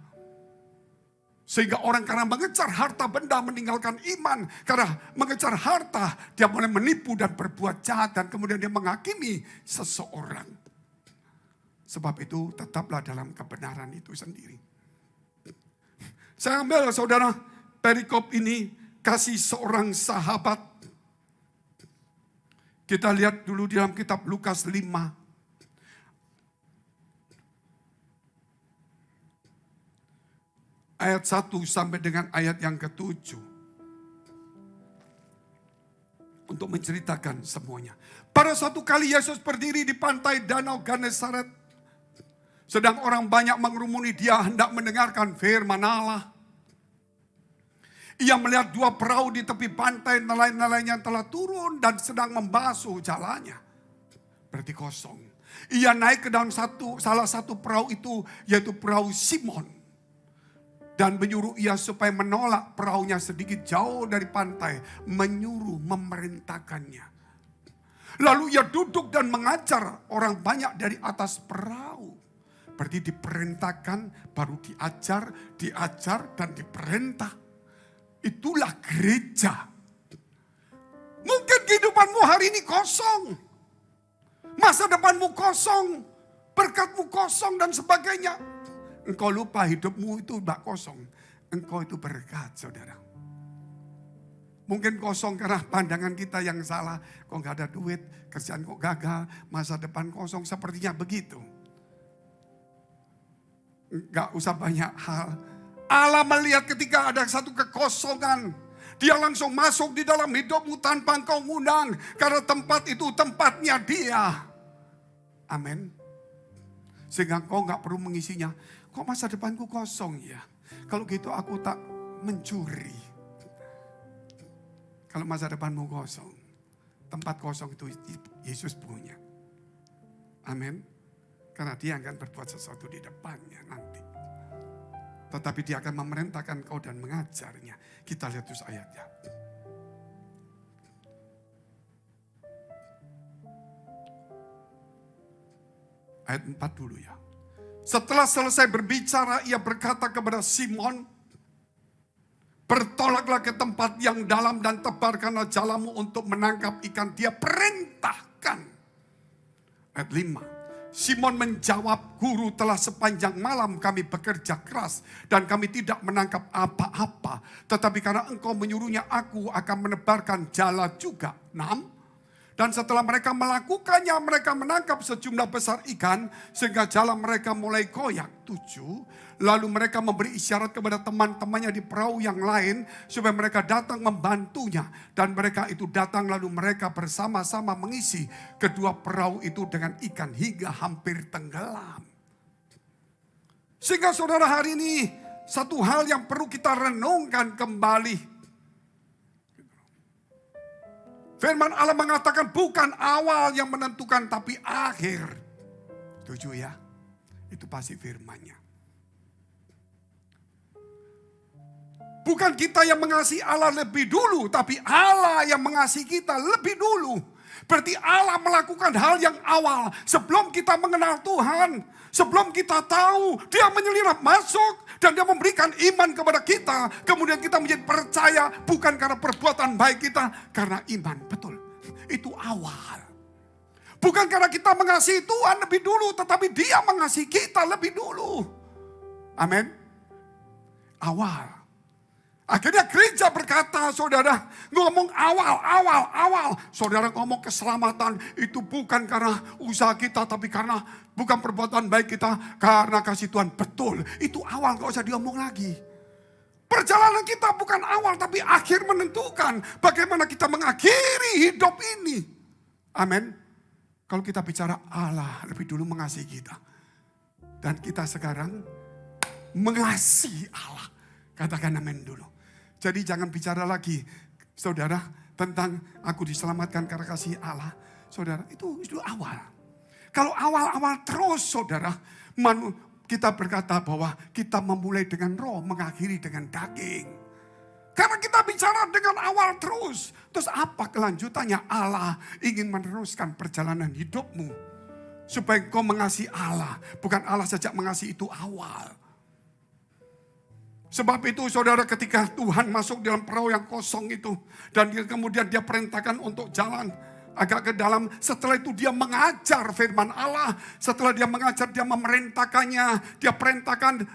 I: Sehingga orang karena mengejar harta benda meninggalkan iman. Karena mengejar harta, dia mulai menipu dan berbuat jahat. Dan kemudian dia menghakimi seseorang. Sebab itu tetaplah dalam kebenaran itu sendiri. Saya ambil, saudara, perikop ini kasih seorang sahabat. Kita lihat dulu di dalam kitab Lukas 5. Ayat 1 sampai dengan ayat yang ke-7. Untuk menceritakan semuanya. Pada suatu kali Yesus berdiri di pantai Danau Genesaret. Sedang orang banyak mengerumuni dia hendak mendengarkan firman Allah. Ia melihat dua perahu di tepi pantai, nelayan-nelayan telah turun dan sedang membasuh jalannya. Berarti kosong. Ia naik ke dalam salah satu perahu itu, yaitu perahu Simon. Dan menyuruh ia supaya menolak perahunya sedikit jauh dari pantai. Menyuruh, memerintahkannya. Lalu ia duduk dan mengajar orang banyak dari atas perahu. Berarti diperintahkan, baru diajar dan diperintah. Itulah gereja. Mungkin kehidupanmu hari ini kosong. Masa depanmu kosong. Berkatmu kosong dan sebagainya. Engkau lupa hidupmu itu tidak kosong. Engkau itu berkat, saudara. Mungkin kosong karena pandangan kita yang salah. Kok gak ada duit, kerjaan kok gagal, masa depan kosong, sepertinya begitu. Gak usah banyak hal. Allah melihat ketika ada satu kekosongan, Dia langsung masuk di dalam hidupmu tanpa engkau ngundang. Karena tempat itu tempatnya Dia. Amin. Sehingga kau gak perlu mengisinya. Kok masa depanku kosong ya? Kalau gitu aku tak mencuri. Kalau masa depanmu kosong, tempat kosong itu Yesus punya. Amin. Karena Dia akan berbuat sesuatu di depannya nanti. Tetapi Dia akan memerintahkan kau dan mengajarnya. Kita lihat terus ayatnya. Ayat 4 dulu ya. Setelah selesai berbicara, Ia berkata kepada Simon, bertolaklah ke tempat yang dalam dan tebarkanlah jalamu untuk menangkap ikan. Dia perintahkan. Ayat 5. Simon menjawab, Guru, telah sepanjang malam kami bekerja keras dan kami tidak menangkap apa-apa. Tetapi karena Engkau menyuruhnya, aku akan menebarkan jala juga. 6. Dan setelah mereka melakukannya, mereka menangkap sejumlah besar ikan sehingga jala mereka mulai koyak. 7. Lalu mereka memberi isyarat kepada teman-temannya di perahu yang lain supaya mereka datang membantunya. Dan mereka itu datang lalu mereka bersama-sama mengisi kedua perahu itu dengan ikan hingga hampir tenggelam. Sehingga saudara, hari ini satu hal yang perlu kita renungkan kembali. Firman Allah mengatakan bukan awal yang menentukan tapi akhir. Setuju ya? Itu pasti firmannya. Bukan kita yang mengasihi Allah lebih dulu, tapi Allah yang mengasihi kita lebih dulu. Berarti Allah melakukan hal yang awal sebelum kita mengenal Tuhan. Sebelum kita tahu, Dia menyelirap masuk dan Dia memberikan iman kepada kita. Kemudian kita menjadi percaya bukan karena perbuatan baik kita, karena iman. Betul, itu awal. Bukan karena kita mengasihi Tuhan lebih dulu, tetapi Dia mengasihi kita lebih dulu. Amin. Awal. Akhirnya gereja berkata, saudara, ngomong awal. Saudara ngomong keselamatan itu bukan karena usaha kita, tapi karena bukan perbuatan baik kita, karena kasih Tuhan. Betul, itu awal, gak usah diomong lagi. Perjalanan kita bukan awal, tapi akhir menentukan bagaimana kita mengakhiri hidup ini. Amin. Kalau kita bicara Allah lebih dulu mengasihi kita. Dan kita sekarang mengasihi Allah. Katakan amin dulu. Jadi jangan bicara lagi, saudara, tentang aku diselamatkan karena kasih Allah. Saudara, itu awal. Kalau awal-awal terus, saudara, kita berkata bahwa kita memulai dengan roh, mengakhiri dengan daging. Karena kita bicara dengan awal terus. Terus apa kelanjutannya? Allah ingin meneruskan perjalanan hidupmu. Supaya kau mengasihi Allah. Bukan Allah sejak mengasihi itu awal. Sebab itu saudara, ketika Tuhan masuk dalam perahu yang kosong itu. Dan kemudian Dia perintahkan untuk jalan agak ke dalam. Setelah itu Dia mengajar firman Allah. Setelah Dia mengajar, Dia memerintahkannya. Dia perintahkan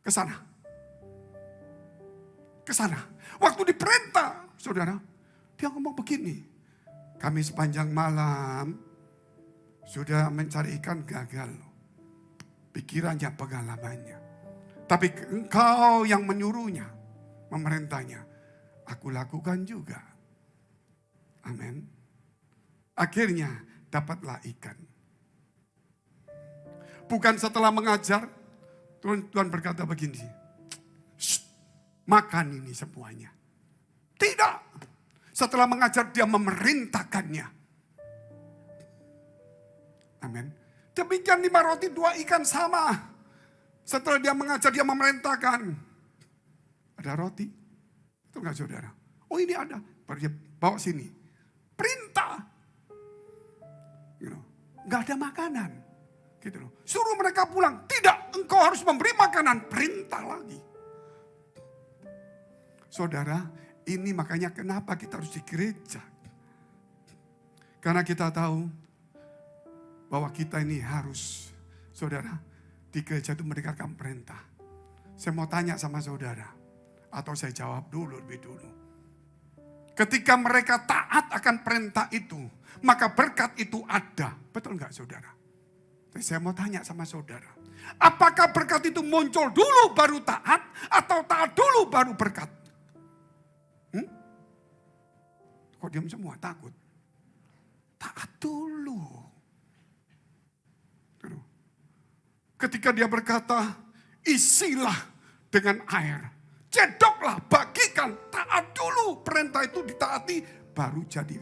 I: ke sana. Ke sana. Waktu diperintah, saudara, Dia ngomong begini. Kami sepanjang malam sudah mencari ikan, gagal. Pikirannya, pengalamannya. Tapi Engkau yang menyuruhnya, memerintahnya, aku lakukan juga. Amin. Akhirnya dapatlah ikan. Bukan setelah mengajar, Tuhan berkata begini, makan ini semuanya. Tidak. Setelah mengajar, Dia memerintahkannya. Amin. Demikian 5 roti 2 ikan sama. Setelah Dia mengajar, Dia memerintahkan. Ada roti? Itu enggak, saudara? Oh, ini ada. Baru Dia bawa sini. Perintah. Enggak ada makanan. Gitu loh. Suruh mereka pulang. Tidak, engkau harus memberi makanan. Perintah lagi. Saudara, ini makanya kenapa kita harus di gereja. Karena kita tahu bahwa kita ini harus, saudara, di gereja itu mendengarkan perintah. Saya mau tanya sama saudara. Atau saya jawab dulu lebih dulu. Ketika mereka taat akan perintah itu, maka berkat itu ada. Betul nggak saudara? Saya mau tanya sama saudara. Apakah berkat itu muncul dulu baru taat atau taat dulu baru berkat? Kok diam semua? Takut. Taat dulu. Ketika dia berkata, isilah dengan air. Cedoklah, bagikan, taat dulu. Perintah itu ditaati, baru jadi.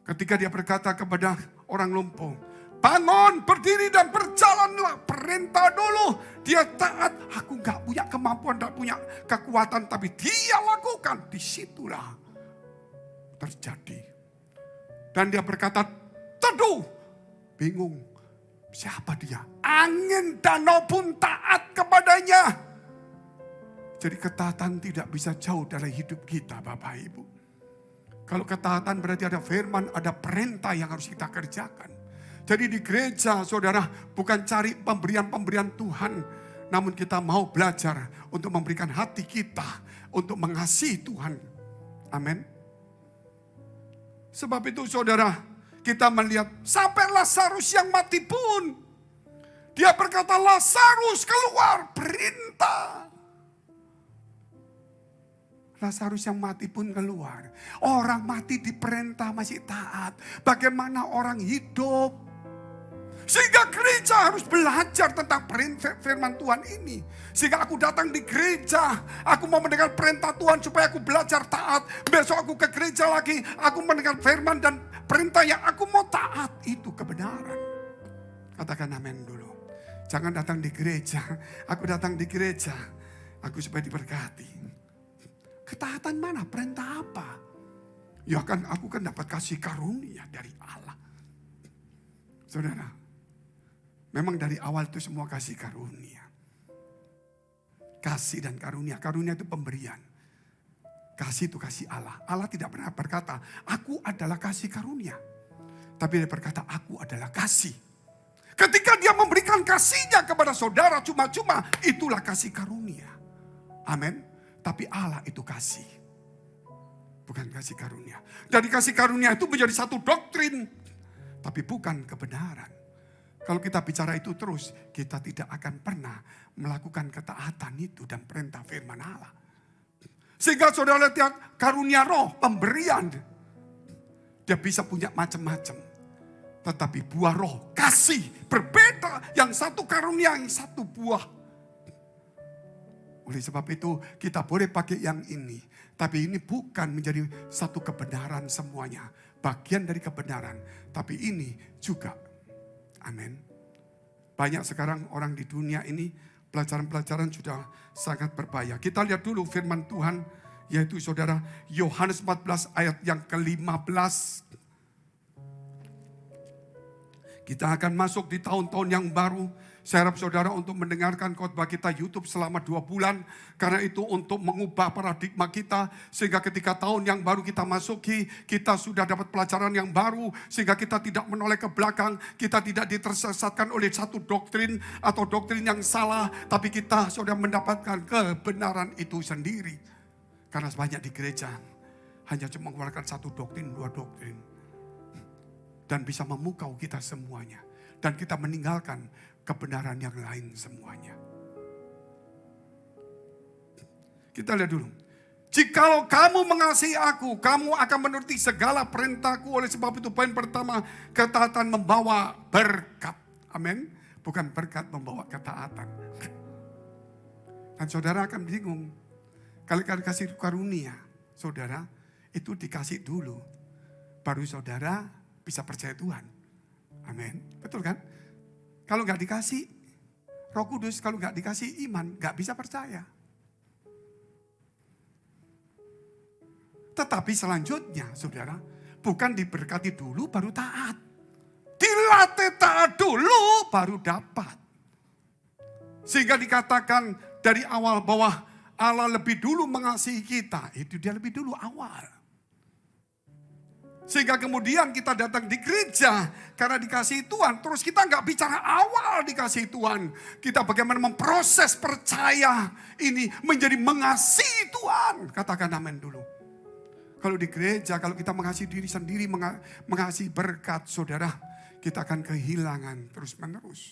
I: Ketika dia berkata kepada orang lumpuh, bangun, berdiri dan berjalanlah. Perintah dulu. Dia taat. Aku gak punya kemampuan, gak punya kekuatan. Tapi dia lakukan. Disitulah terjadi. Dan dia berkata, teduh. Bingung. Siapa dia? Angin danau pun taat kepadanya. Jadi ketaatan tidak bisa jauh dari hidup kita, Bapak Ibu. Kalau ketaatan berarti ada firman, ada perintah yang harus kita kerjakan. Jadi di gereja, saudara, bukan cari pemberian-pemberian Tuhan. Namun kita mau belajar untuk memberikan hati kita untuk mengasihi Tuhan. Amin. Sebab itu saudara, kita melihat sampai Lazarus yang mati pun. Dia berkata, Lazarus keluar, perintah. Lazarus yang mati pun keluar. Orang mati diperintah masih taat. Bagaimana orang hidup? Sehingga gereja harus belajar tentang firman Tuhan ini. Sehingga aku datang di gereja, aku mau mendengar perintah Tuhan supaya aku belajar taat. Besok aku ke gereja lagi, aku mendengar firman dan perintah yang aku mau taat. Itu kebenaran. Katakan amin dulu. Jangan datang di gereja, aku datang di gereja, aku supaya diberkati. Ketaatan mana? Perintah apa? Ya kan aku kan dapat kasih karunia dari Allah. Saudara, memang dari awal itu semua kasih karunia. Kasih dan karunia. Karunia itu pemberian. Kasih itu kasih Allah. Allah tidak pernah berkata, aku adalah kasih karunia. Tapi dia berkata, aku adalah kasih. Ketika dia memberikan kasihnya kepada saudara cuma-cuma, itulah kasih karunia. Amin. Tapi Allah itu kasih. Bukan kasih karunia. Dari kasih karunia itu menjadi satu doktrin. Tapi bukan kebenaran. Kalau kita bicara itu terus, kita tidak akan pernah melakukan ketaatan itu dan perintah firman Allah. Sehingga saudara lihat karunia roh, pemberian. Dia bisa punya macam-macam. Tetapi buah roh, kasih, berbeda. Yang satu karunia, yang satu buah. Oleh sebab itu kita boleh pakai yang ini. Tapi ini bukan menjadi satu kebenaran semuanya. Bagian dari kebenaran. Tapi ini juga. Amin. Banyak sekarang orang di dunia ini pelajaran-pelajaran sudah sangat berbahaya. Kita lihat dulu firman Tuhan. Yaitu saudara Yohanes 14 ayat yang ke-15. Kita akan masuk di tahun-tahun yang baru. Saya harap saudara untuk mendengarkan khotbah kita YouTube selama 2 bulan. Karena itu untuk mengubah paradigma kita. Sehingga ketika tahun yang baru kita masuki, kita sudah dapat pelajaran yang baru. Sehingga kita tidak menoleh ke belakang. Kita tidak ditersesatkan oleh satu doktrin atau doktrin yang salah. Tapi kita sudah mendapatkan kebenaran itu sendiri. Karena banyak di gereja hanya cuma mengeluarkan satu doktrin, 2 doktrin. Dan bisa memukau kita semuanya. Dan kita meninggalkan kebenaran yang lain semuanya. Kita lihat dulu. Jikalau kamu mengasihi aku, kamu akan menuruti segala perintahku. Oleh sebab itu poin pertama, ketaatan membawa berkat. Amin. Bukan berkat membawa ketaatan. Dan saudara akan bingung. Kalau kalian kasih karunia, saudara, itu dikasih dulu. Baru saudara bisa percaya Tuhan. Amin. Betul kan? Kalau nggak dikasih Roh Kudus, kalau nggak dikasih iman, nggak bisa percaya. Tetapi selanjutnya, saudara, bukan diberkati dulu baru taat. Dilatih taat dulu baru dapat. Sehingga dikatakan dari awal bahwa Allah lebih dulu mengasihi kita. Itu dia lebih dulu awal. Sehingga kemudian kita datang di gereja karena dikasihi Tuhan. Terus kita nggak bicara awal dikasihi Tuhan. Kita bagaimana memproses percaya ini menjadi mengasihi Tuhan. Katakan amin dulu. Kalau di gereja, kalau kita mengasihi diri sendiri, mengasihi berkat, saudara, kita akan kehilangan terus-menerus.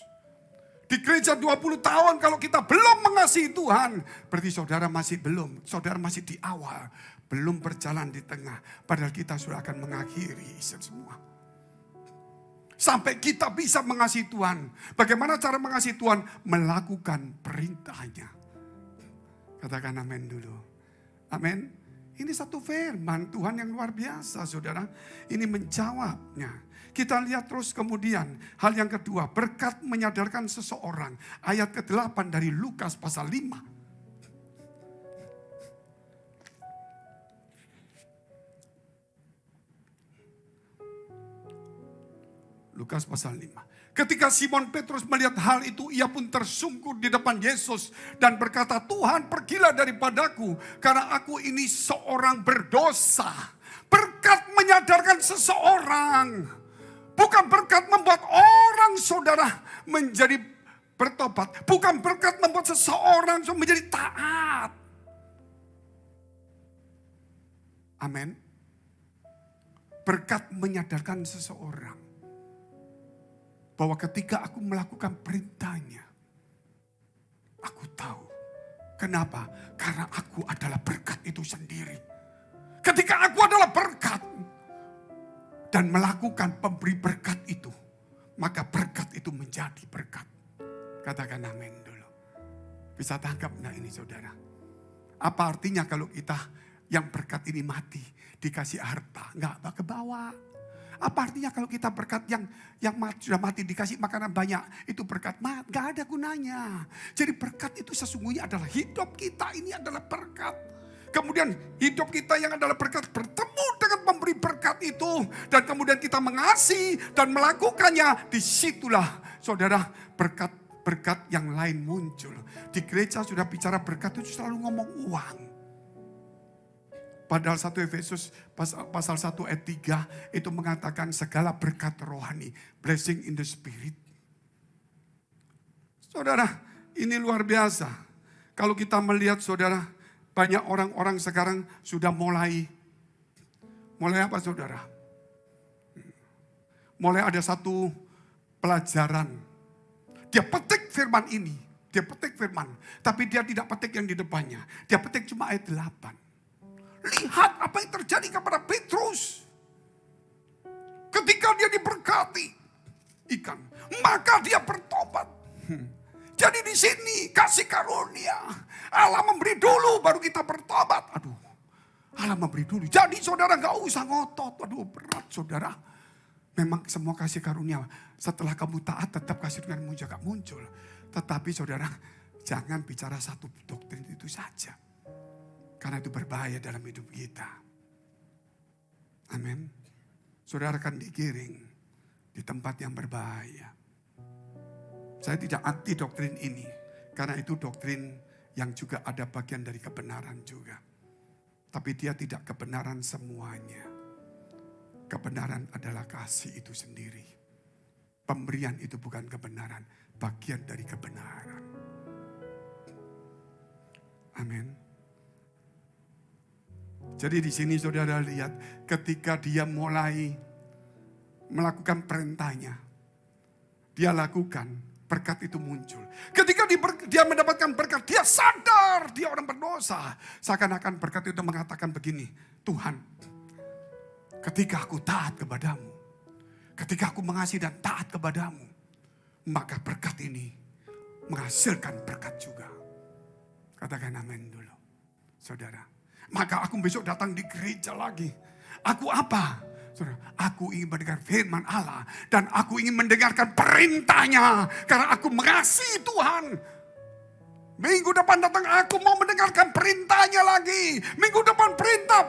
I: Di gereja 20 tahun kalau kita belum mengasihi Tuhan, berarti saudara masih belum, saudara masih di awal, belum berjalan di tengah. Padahal kita sudah akan mengakhiri semua. Sampai kita bisa mengasihi Tuhan. Bagaimana cara mengasihi Tuhan? Melakukan perintahnya. Katakan amin dulu. Amin. Ini satu firman Tuhan yang luar biasa, saudara. Ini menjawabnya. Kita lihat terus kemudian. Hal yang kedua, berkat menyadarkan seseorang. Ayat ke-8 dari Lukas pasal 5. Lukas pasal 5. Ketika Simon Petrus melihat hal itu, ia pun tersungkur di depan Yesus dan berkata, Tuhan, pergilah daripadaku karena aku ini seorang berdosa. Berkat menyadarkan seseorang, bukan berkat membuat orang, saudara, menjadi bertobat. Bukan berkat membuat seseorang menjadi taat. Amin. Berkat menyadarkan seseorang bahwa ketika aku melakukan perintahnya, aku tahu. Kenapa? Karena aku adalah berkat itu sendiri. Ketika aku adalah berkat dan melakukan pemberi berkat itu, maka berkat itu menjadi berkat. Katakan amin dulu. Bisa tangkap enggak ini, saudara? Apa artinya kalau kita yang berkat ini mati, dikasih harta, enggak ke bawah? Apa artinya kalau kita berkat yang sudah mati dikasih makanan banyak, itu berkat mati, gak ada gunanya. Jadi berkat itu sesungguhnya adalah hidup kita, ini adalah berkat. Kemudian hidup kita yang adalah berkat bertemu dengan pemberi berkat itu. Dan kemudian kita mengasihi dan melakukannya. Disitulah saudara berkat yang lain muncul. Di gereja sudah bicara berkat itu selalu ngomong uang. Padahal 1 Efesus pasal 1 ayat 3 itu mengatakan segala berkat rohani. Blessing in the spirit. Saudara, ini luar biasa. Kalau kita melihat saudara, banyak orang-orang sekarang sudah mulai apa saudara? Mulai ada satu pelajaran. Dia petik firman ini. Dia petik firman. Tapi dia tidak petik yang di depannya. Dia petik cuma ayat 8. Lihat apa yang terjadi kepada Petrus. Ketika dia diberkati ikan, maka dia bertobat. Jadi di sini kasih karunia. Allah memberi dulu baru kita bertobat. Aduh, Allah memberi dulu. Jadi saudara gak usah ngotot. Aduh berat saudara. Memang semua kasih karunia. Setelah kamu taat tetap kasih karunia juga muncul. Tetapi saudara jangan bicara satu doktrin itu saja. Karena itu berbahaya dalam hidup kita. Amin. Saudara akan digiring di tempat yang berbahaya. Saya tidak anti doktrin ini. Karena itu doktrin yang juga ada bagian dari kebenaran juga. Tapi dia tidak kebenaran semuanya. Kebenaran adalah kasih itu sendiri. Pemberian itu bukan kebenaran. Bagian dari kebenaran. Amin. Jadi di sini saudara lihat ketika dia mulai melakukan perintahnya. Dia lakukan, berkat itu muncul. Ketika dia mendapatkan berkat, dia sadar dia orang berdosa. Seakan-akan berkat itu mengatakan begini, Tuhan, ketika aku taat kepadamu, ketika aku mengasihi dan taat kepadamu, maka berkat ini menghasilkan berkat juga. Katakan amin dulu, saudara. Maka aku besok datang di gereja lagi. Aku apa? Saudara, aku ingin mendengar firman Allah. Dan aku ingin mendengarkan perintahnya. Karena aku mengasihi Tuhan. Minggu depan datang aku mau mendengarkan perintahnya lagi. Minggu depan perintah.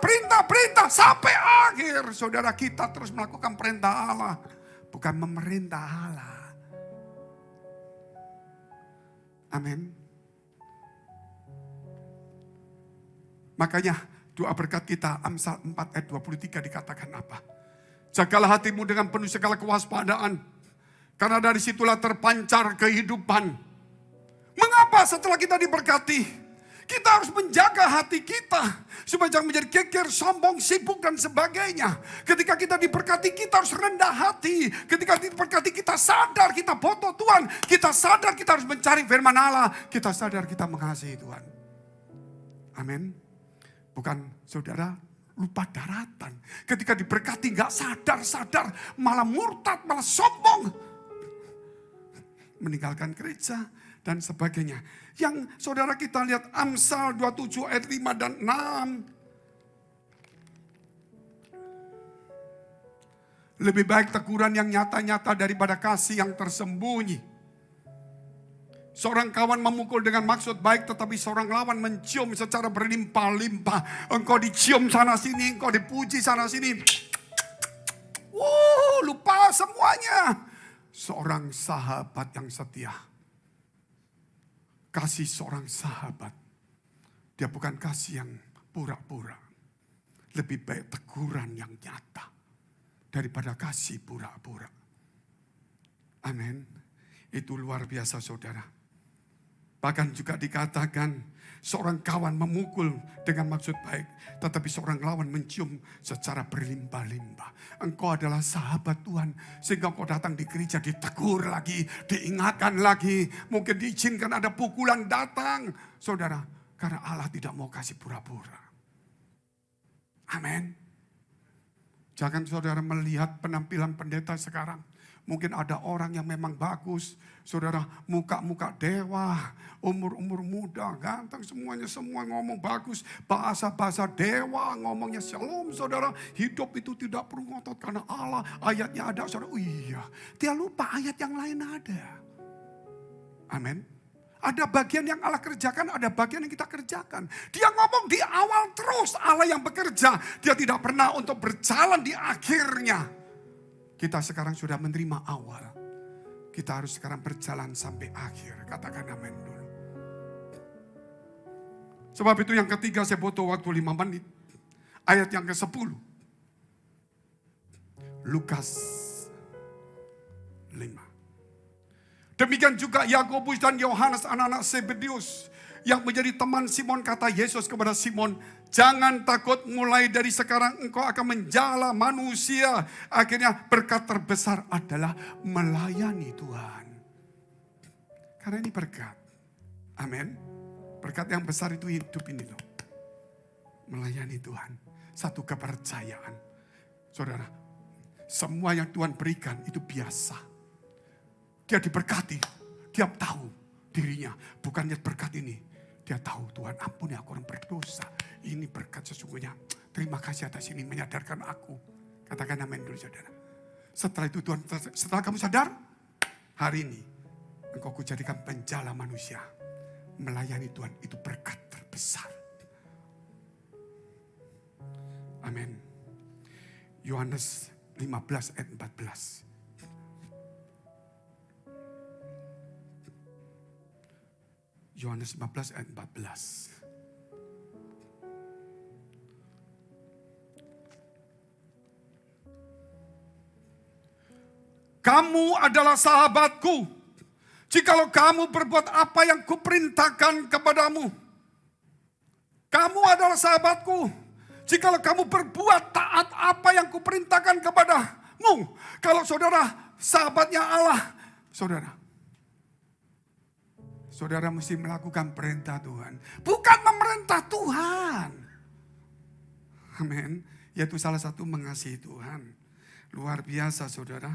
I: Sampai akhir. Saudara, kita terus melakukan perintah Allah. Bukan memerintah Allah. Amin. Makanya doa berkat kita Amsal 4 ayat 23 dikatakan apa? Jagalah hatimu dengan penuh segala kewaspadaan. Karena dari situlah terpancar kehidupan. Mengapa setelah kita diberkati? Kita harus menjaga hati kita supaya jangan menjadi geger, sombong, sibuk dan sebagainya. Ketika kita diberkati, kita harus rendah hati. Ketika diberkati, kita sadar kita butuh Tuhan. Kita sadar kita harus mencari firman Allah. Kita sadar kita mengasihi Tuhan. Amin. Bukan saudara lupa daratan. Ketika diberkati gak sadar, malah murtad, malah sombong. Meninggalkan gereja dan sebagainya. Yang saudara kita lihat Amsal 27 ayat 5 dan 6. Lebih baik teguran yang nyata-nyata daripada kasih yang tersembunyi. Seorang kawan memukul dengan maksud baik, tetapi seorang lawan mencium secara berlimpah-limpah. Engkau dicium sana sini, engkau dipuji sana sini. Lupa semuanya. Seorang sahabat yang setia. Kasih seorang sahabat. Dia bukan kasih yang pura-pura. Lebih baik teguran yang nyata daripada kasih pura-pura. Amin. Itu luar biasa saudara. Bahkan juga dikatakan seorang kawan memukul dengan maksud baik. Tetapi seorang lawan mencium secara berlimpah-limpah. Engkau adalah sahabat Tuhan. Sehingga engkau datang di gereja ditegur lagi. Diingatkan lagi. Mungkin diizinkan ada pukulan datang. Saudara, karena Allah tidak mau kasih pura-pura. Amin. Jangan saudara melihat penampilan pendeta sekarang. Mungkin ada orang yang memang bagus. Saudara, muka-muka dewa. Umur-umur muda, ganteng semuanya. Semua ngomong bagus. Bahasa-bahasa dewa. Ngomongnya shalom saudara. Hidup itu tidak perlu ngotot karena Allah. Ayatnya ada saudara. Oh iya. Dia lupa ayat yang lain ada. Amin. Ada bagian yang Allah kerjakan. Ada bagian yang kita kerjakan. Dia ngomong di awal terus. Allah yang bekerja. Dia tidak pernah untuk berjalan di akhirnya. Kita sekarang sudah menerima awal. Kita harus sekarang berjalan sampai akhir. Katakan amin dulu. Sebab itu yang ketiga saya butuh waktu 5 menit. Ayat yang ke-10. Lukas 5. Demikian juga Yakobus dan Yohanes anak-anak Zebedeus. Yang menjadi teman Simon, kata Yesus kepada Simon, jangan takut, mulai dari sekarang engkau akan menjala manusia. Akhirnya berkat terbesar adalah melayani Tuhan. Karena ini berkat. Amin. Berkat yang besar itu hidup ini loh. Melayani Tuhan. Satu kepercayaan. Saudara, semua yang Tuhan berikan itu biasa. Dia diberkati. Dia tahu dirinya. Bukannya berkat ini. Dia tahu Tuhan ampuni aku orang berdosa. Ini berkat sesungguhnya. Terima kasih atas ini menyadarkan aku. Katakan amin dulu saudara. Setelah itu Tuhan, setelah kamu sadar. Hari ini engkau kujadikan penjala manusia. Melayani Tuhan itu berkat terbesar. Amin. Yohanes 15 ayat 14. Yohanes 15 ayat 14. Kamu adalah sahabatku, jikalau kamu berbuat apa yang kuperintahkan kepadamu. Kamu adalah sahabatku, jikalau kamu berbuat taat apa yang kuperintahkan kepadamu. Kalau saudara sahabatnya Allah, saudara mesti melakukan perintah Tuhan. Bukan memerintah Tuhan. Amin. Yaitu salah satu mengasihi Tuhan. Luar biasa saudara.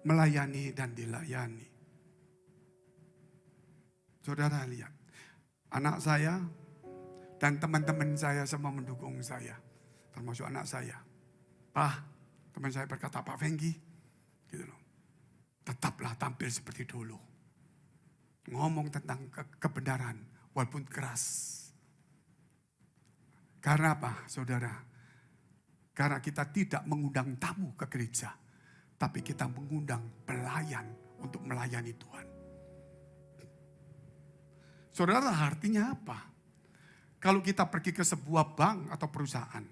I: Melayani dan dilayani. Saudara lihat. Anak saya dan teman-teman saya semua mendukung saya. Termasuk anak saya. Pak, teman saya berkata, Pak Fenggi. Gitu loh. Tetaplah tampil seperti dulu. Ngomong tentang kebenaran walaupun keras. Karena apa saudara? Karena kita tidak mengundang tamu ke gereja. Tapi kita mengundang pelayan untuk melayani Tuhan. Saudara, artinya apa? Kalau kita pergi ke sebuah bank atau perusahaan.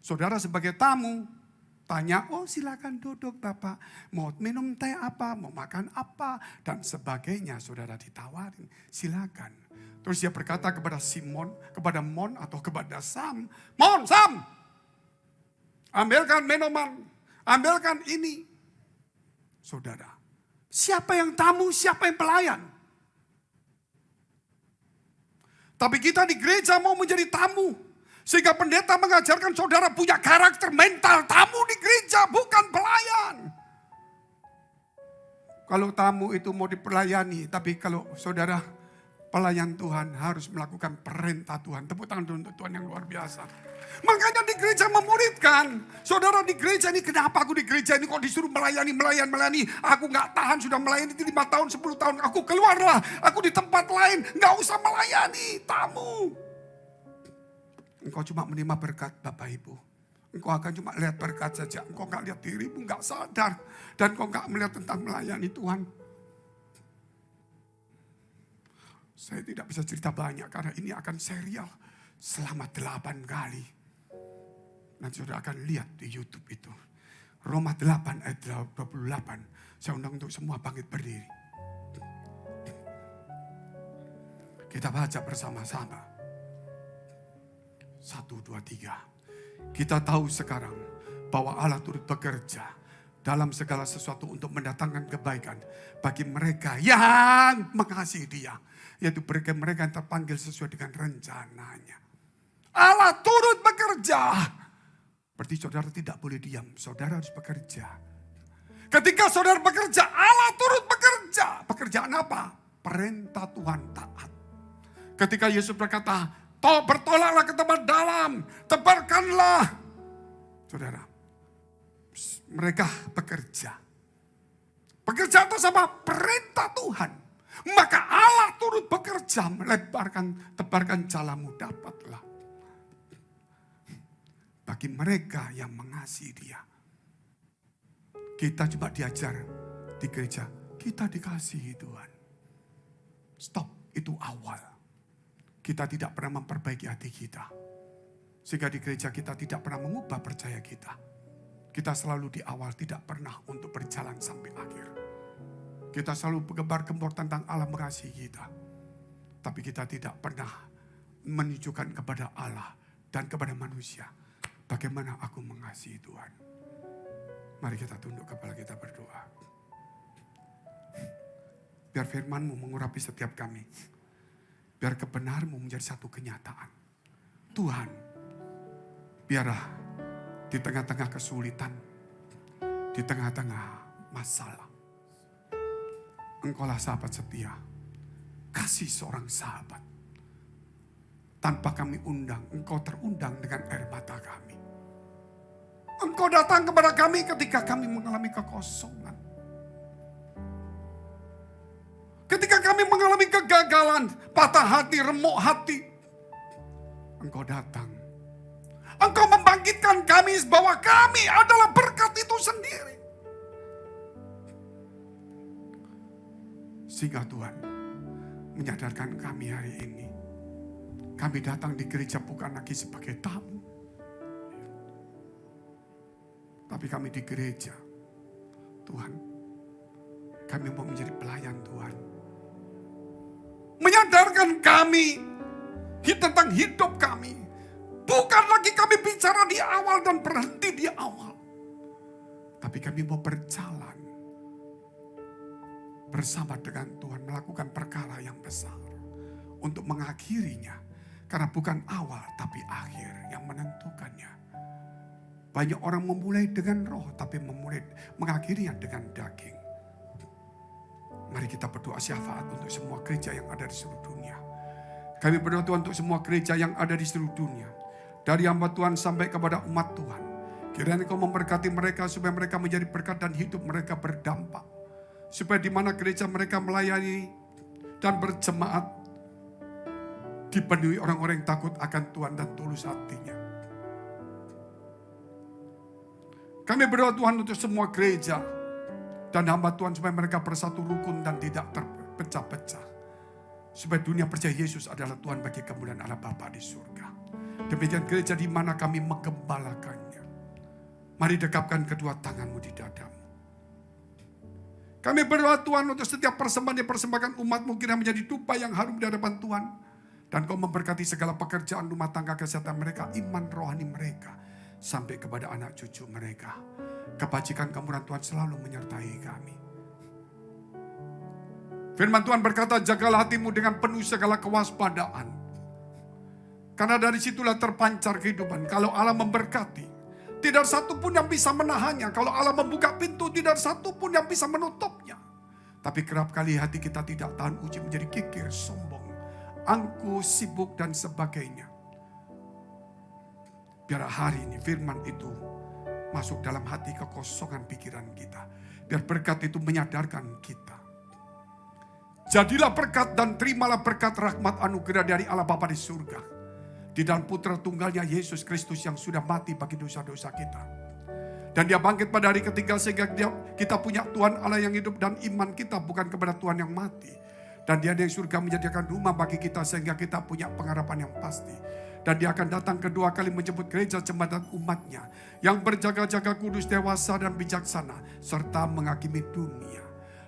I: Saudara sebagai tamu tanya, oh silakan duduk Bapak. Mau minum teh apa, mau makan apa, dan sebagainya. Saudara ditawarin, silakan. Terus dia berkata kepada Simon, kepada Mon atau kepada Sam. Mon, Sam, ambilkan minuman, ambilkan ini. Saudara, siapa yang tamu, siapa yang pelayan? Tapi kita di gereja mau menjadi tamu. Sehingga pendeta mengajarkan saudara punya karakter mental tamu di gereja, bukan pelayan. Kalau tamu itu mau dipelayani, tapi kalau saudara pelayan Tuhan harus melakukan perintah Tuhan. Tepuk tangan untuk Tuhan yang luar biasa. Makanya di gereja memuridkan. Saudara di gereja ini, kenapa aku di gereja ini kok disuruh melayani. Aku gak tahan sudah melayani 5 tahun, 10 tahun. Aku keluarlah, aku di tempat lain. Gak usah melayani tamu. Engkau cuma menerima berkat Bapak Ibu. Engkau akan cuma lihat berkat saja. Engkau gak lihat dirimu, gak sadar. Dan engkau gak melihat tentang melayani Tuhan. Saya tidak bisa cerita banyak karena ini akan serial selama 8 kali. Nanti saudara akan lihat di YouTube itu. Roma 8 ayat 28. Saya undang untuk semua bangkit berdiri. Kita baca bersama-sama. 1, 2, 3. Kita tahu sekarang bahwa Allah turut bekerja dalam segala sesuatu untuk mendatangkan kebaikan bagi mereka yang mengasihi Dia. Yaitu mereka yang terpanggil sesuai dengan rencananya. Allah turut bekerja. Berarti saudara tidak boleh diam. Saudara harus bekerja. Ketika saudara bekerja, Allah turut bekerja. Pekerjaan apa? Perintah Tuhan taat. Ketika Yesus berkata, bertolaklah ke tempat dalam, tebarkanlah. Saudara, mereka bekerja. Bekerja atas apa? Perintah Tuhan. Maka Allah turut bekerja, tebarkan jalamu, dapatlah. Bagi mereka yang mengasihi Dia. Kita cuma diajar di gereja, kita dikasihi Tuhan. Stop, itu awal. Kita tidak pernah memperbaiki hati kita. Sehingga di gereja kita tidak pernah mengubah percaya kita. Kita selalu di awal tidak pernah untuk berjalan sampai akhir. Kita selalu bergembar-gembor tentang Allah mengasihi kita. Tapi kita tidak pernah menunjukkan kepada Allah dan kepada manusia. Bagaimana aku mengasihi Tuhan. Mari kita tunduk kepala kita berdoa. Biar firman-Mu mengurapi setiap kami. Biar kebenaran-Mu menjadi satu kenyataan. Tuhan, biarlah di tengah-tengah kesulitan, di tengah-tengah masalah, Engkaulah sahabat setia. Kasih seorang sahabat. Tanpa kami undang, Engkau terundang dengan air mata kami. Engkau datang kepada kami ketika kami mengalami kekosongan. Ketika kami mengalami kegagalan, patah hati, remuk hati. Engkau datang. Engkau membangkitkan kami bahwa kami adalah berkat itu sendiri. Sehingga Tuhan menyadarkan kami hari ini. Kami datang di gereja bukan lagi sebagai tamu. Tapi kami di gereja. Tuhan, kami mau menjadi pelayan Tuhan. Menyadarkan kami tentang hidup kami. Bukan lagi kami bicara di awal dan berhenti di awal. Tapi kami mau berjalan bersama dengan Tuhan, melakukan perkara yang besar untuk mengakhirinya. Karena bukan awal tapi akhir yang menentukannya. Banyak orang memulai dengan roh tapi mengakhirinya dengan daging. Mari kita berdoa syafaat untuk semua gereja yang ada di seluruh dunia. Kami berdoa Tuhan untuk semua gereja yang ada di seluruh dunia. Dari hamba Tuhan sampai kepada umat Tuhan. Kiranya Engkau memberkati mereka supaya mereka menjadi berkat dan hidup mereka berdampak. Supaya di mana gereja mereka melayani dan berjemaat dipenuhi orang-orang yang takut akan Tuhan dan tulus hatinya. Kami berdoa Tuhan untuk semua gereja dan hamba Tuhan supaya mereka bersatu rukun dan tidak terpecah-pecah. Supaya dunia percaya Yesus adalah Tuhan bagi kemuliaan Allah Bapa di surga. Demikian gereja di mana kami menggembalakannya. Mari dekapkan kedua tanganmu di dadamu. Kami berdoa Tuhan untuk setiap persembahan yang persembahkan umatmu kira menjadi dupa yang harum di hadapan Tuhan. Dan kau memberkati segala pekerjaan rumah tangga, kesehatan mereka, iman rohani mereka. Sampai kepada anak cucu mereka. Kebajikan kemurahan Tuhan selalu menyertai kami. Firman Tuhan berkata, jagalah hatimu dengan penuh segala kewaspadaan. Karena dari situlah terpancar kehidupan. Kalau Allah memberkati, tidak satu pun yang bisa menahannya. Kalau Allah membuka pintu, tidak satu pun yang bisa menutupnya. Tapi kerap kali hati kita tidak tahan uji, menjadi kikir, sombong, angkuh, sibuk, dan sebagainya. Biar hari ini firman itu masuk dalam hati kekosongan pikiran kita. Biar berkat itu menyadarkan kita. Jadilah berkat dan terimalah berkat rahmat anugerah dari Allah Bapa di surga. Di dalam putra tunggalnya Yesus Kristus yang sudah mati bagi dosa-dosa kita. Dan dia bangkit pada hari ketiga sehingga kita punya Tuhan Allah yang hidup dan iman kita bukan kepada Tuhan yang mati. Dan dia dari surga menyediakan rumah bagi kita sehingga kita punya pengharapan yang pasti. Dan dia akan datang kedua kali menjemput gereja jembatan umatnya. Yang berjaga-jaga kudus, dewasa dan bijaksana. Serta menghakimi dunia.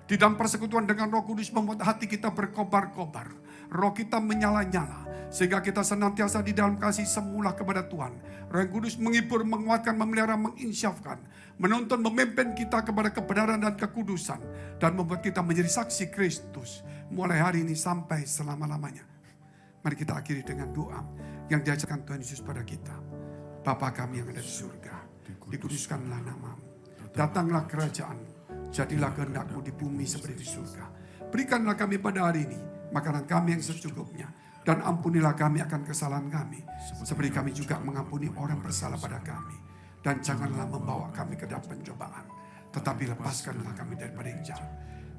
I: Di dalam persekutuan dengan Roh Kudus membuat hati kita berkobar-kobar. Roh kita menyala-nyala. Sehingga kita senantiasa di dalam kasih semula kepada Tuhan. Roh yang Kudus menghibur, menguatkan, memelihara, menginsyafkan. Menuntun, memimpin kita kepada kebenaran dan kekudusan. Dan membuat kita menjadi saksi Kristus. Mulai hari ini sampai selama-lamanya. Mari kita akhiri dengan doa yang diajarkan Tuhan Yesus pada kita. Bapa kami yang ada di surga. Dikuduskanlah namamu. Datanglah kerajaan. Jadilah kehendak-Mu di bumi seperti di surga. Berikanlah kami pada hari ini makanan kami yang secukupnya. Dan ampunilah kami akan kesalahan kami. Seperti kami juga mengampuni orang bersalah pada kami. Dan janganlah membawa kami ke dalam pencobaan. Tetapi lepaskanlah kami daripada yang jahat.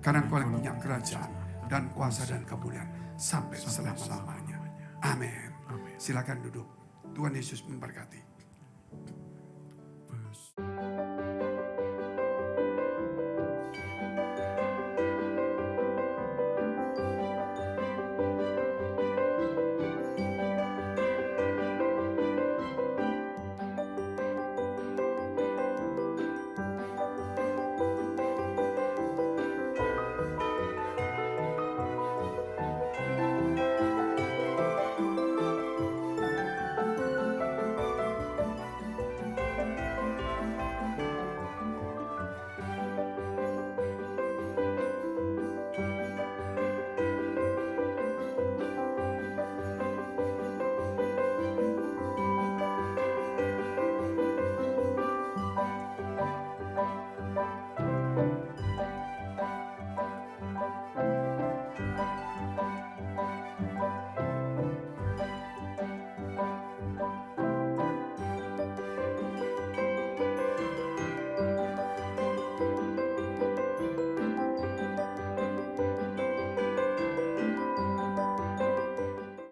I: Karena Engkau yang punya kerajaan dan kuasa dan kemuliaan sampai selama-lamanya. Amin. Silakan duduk. Tuhan Yesus memberkati.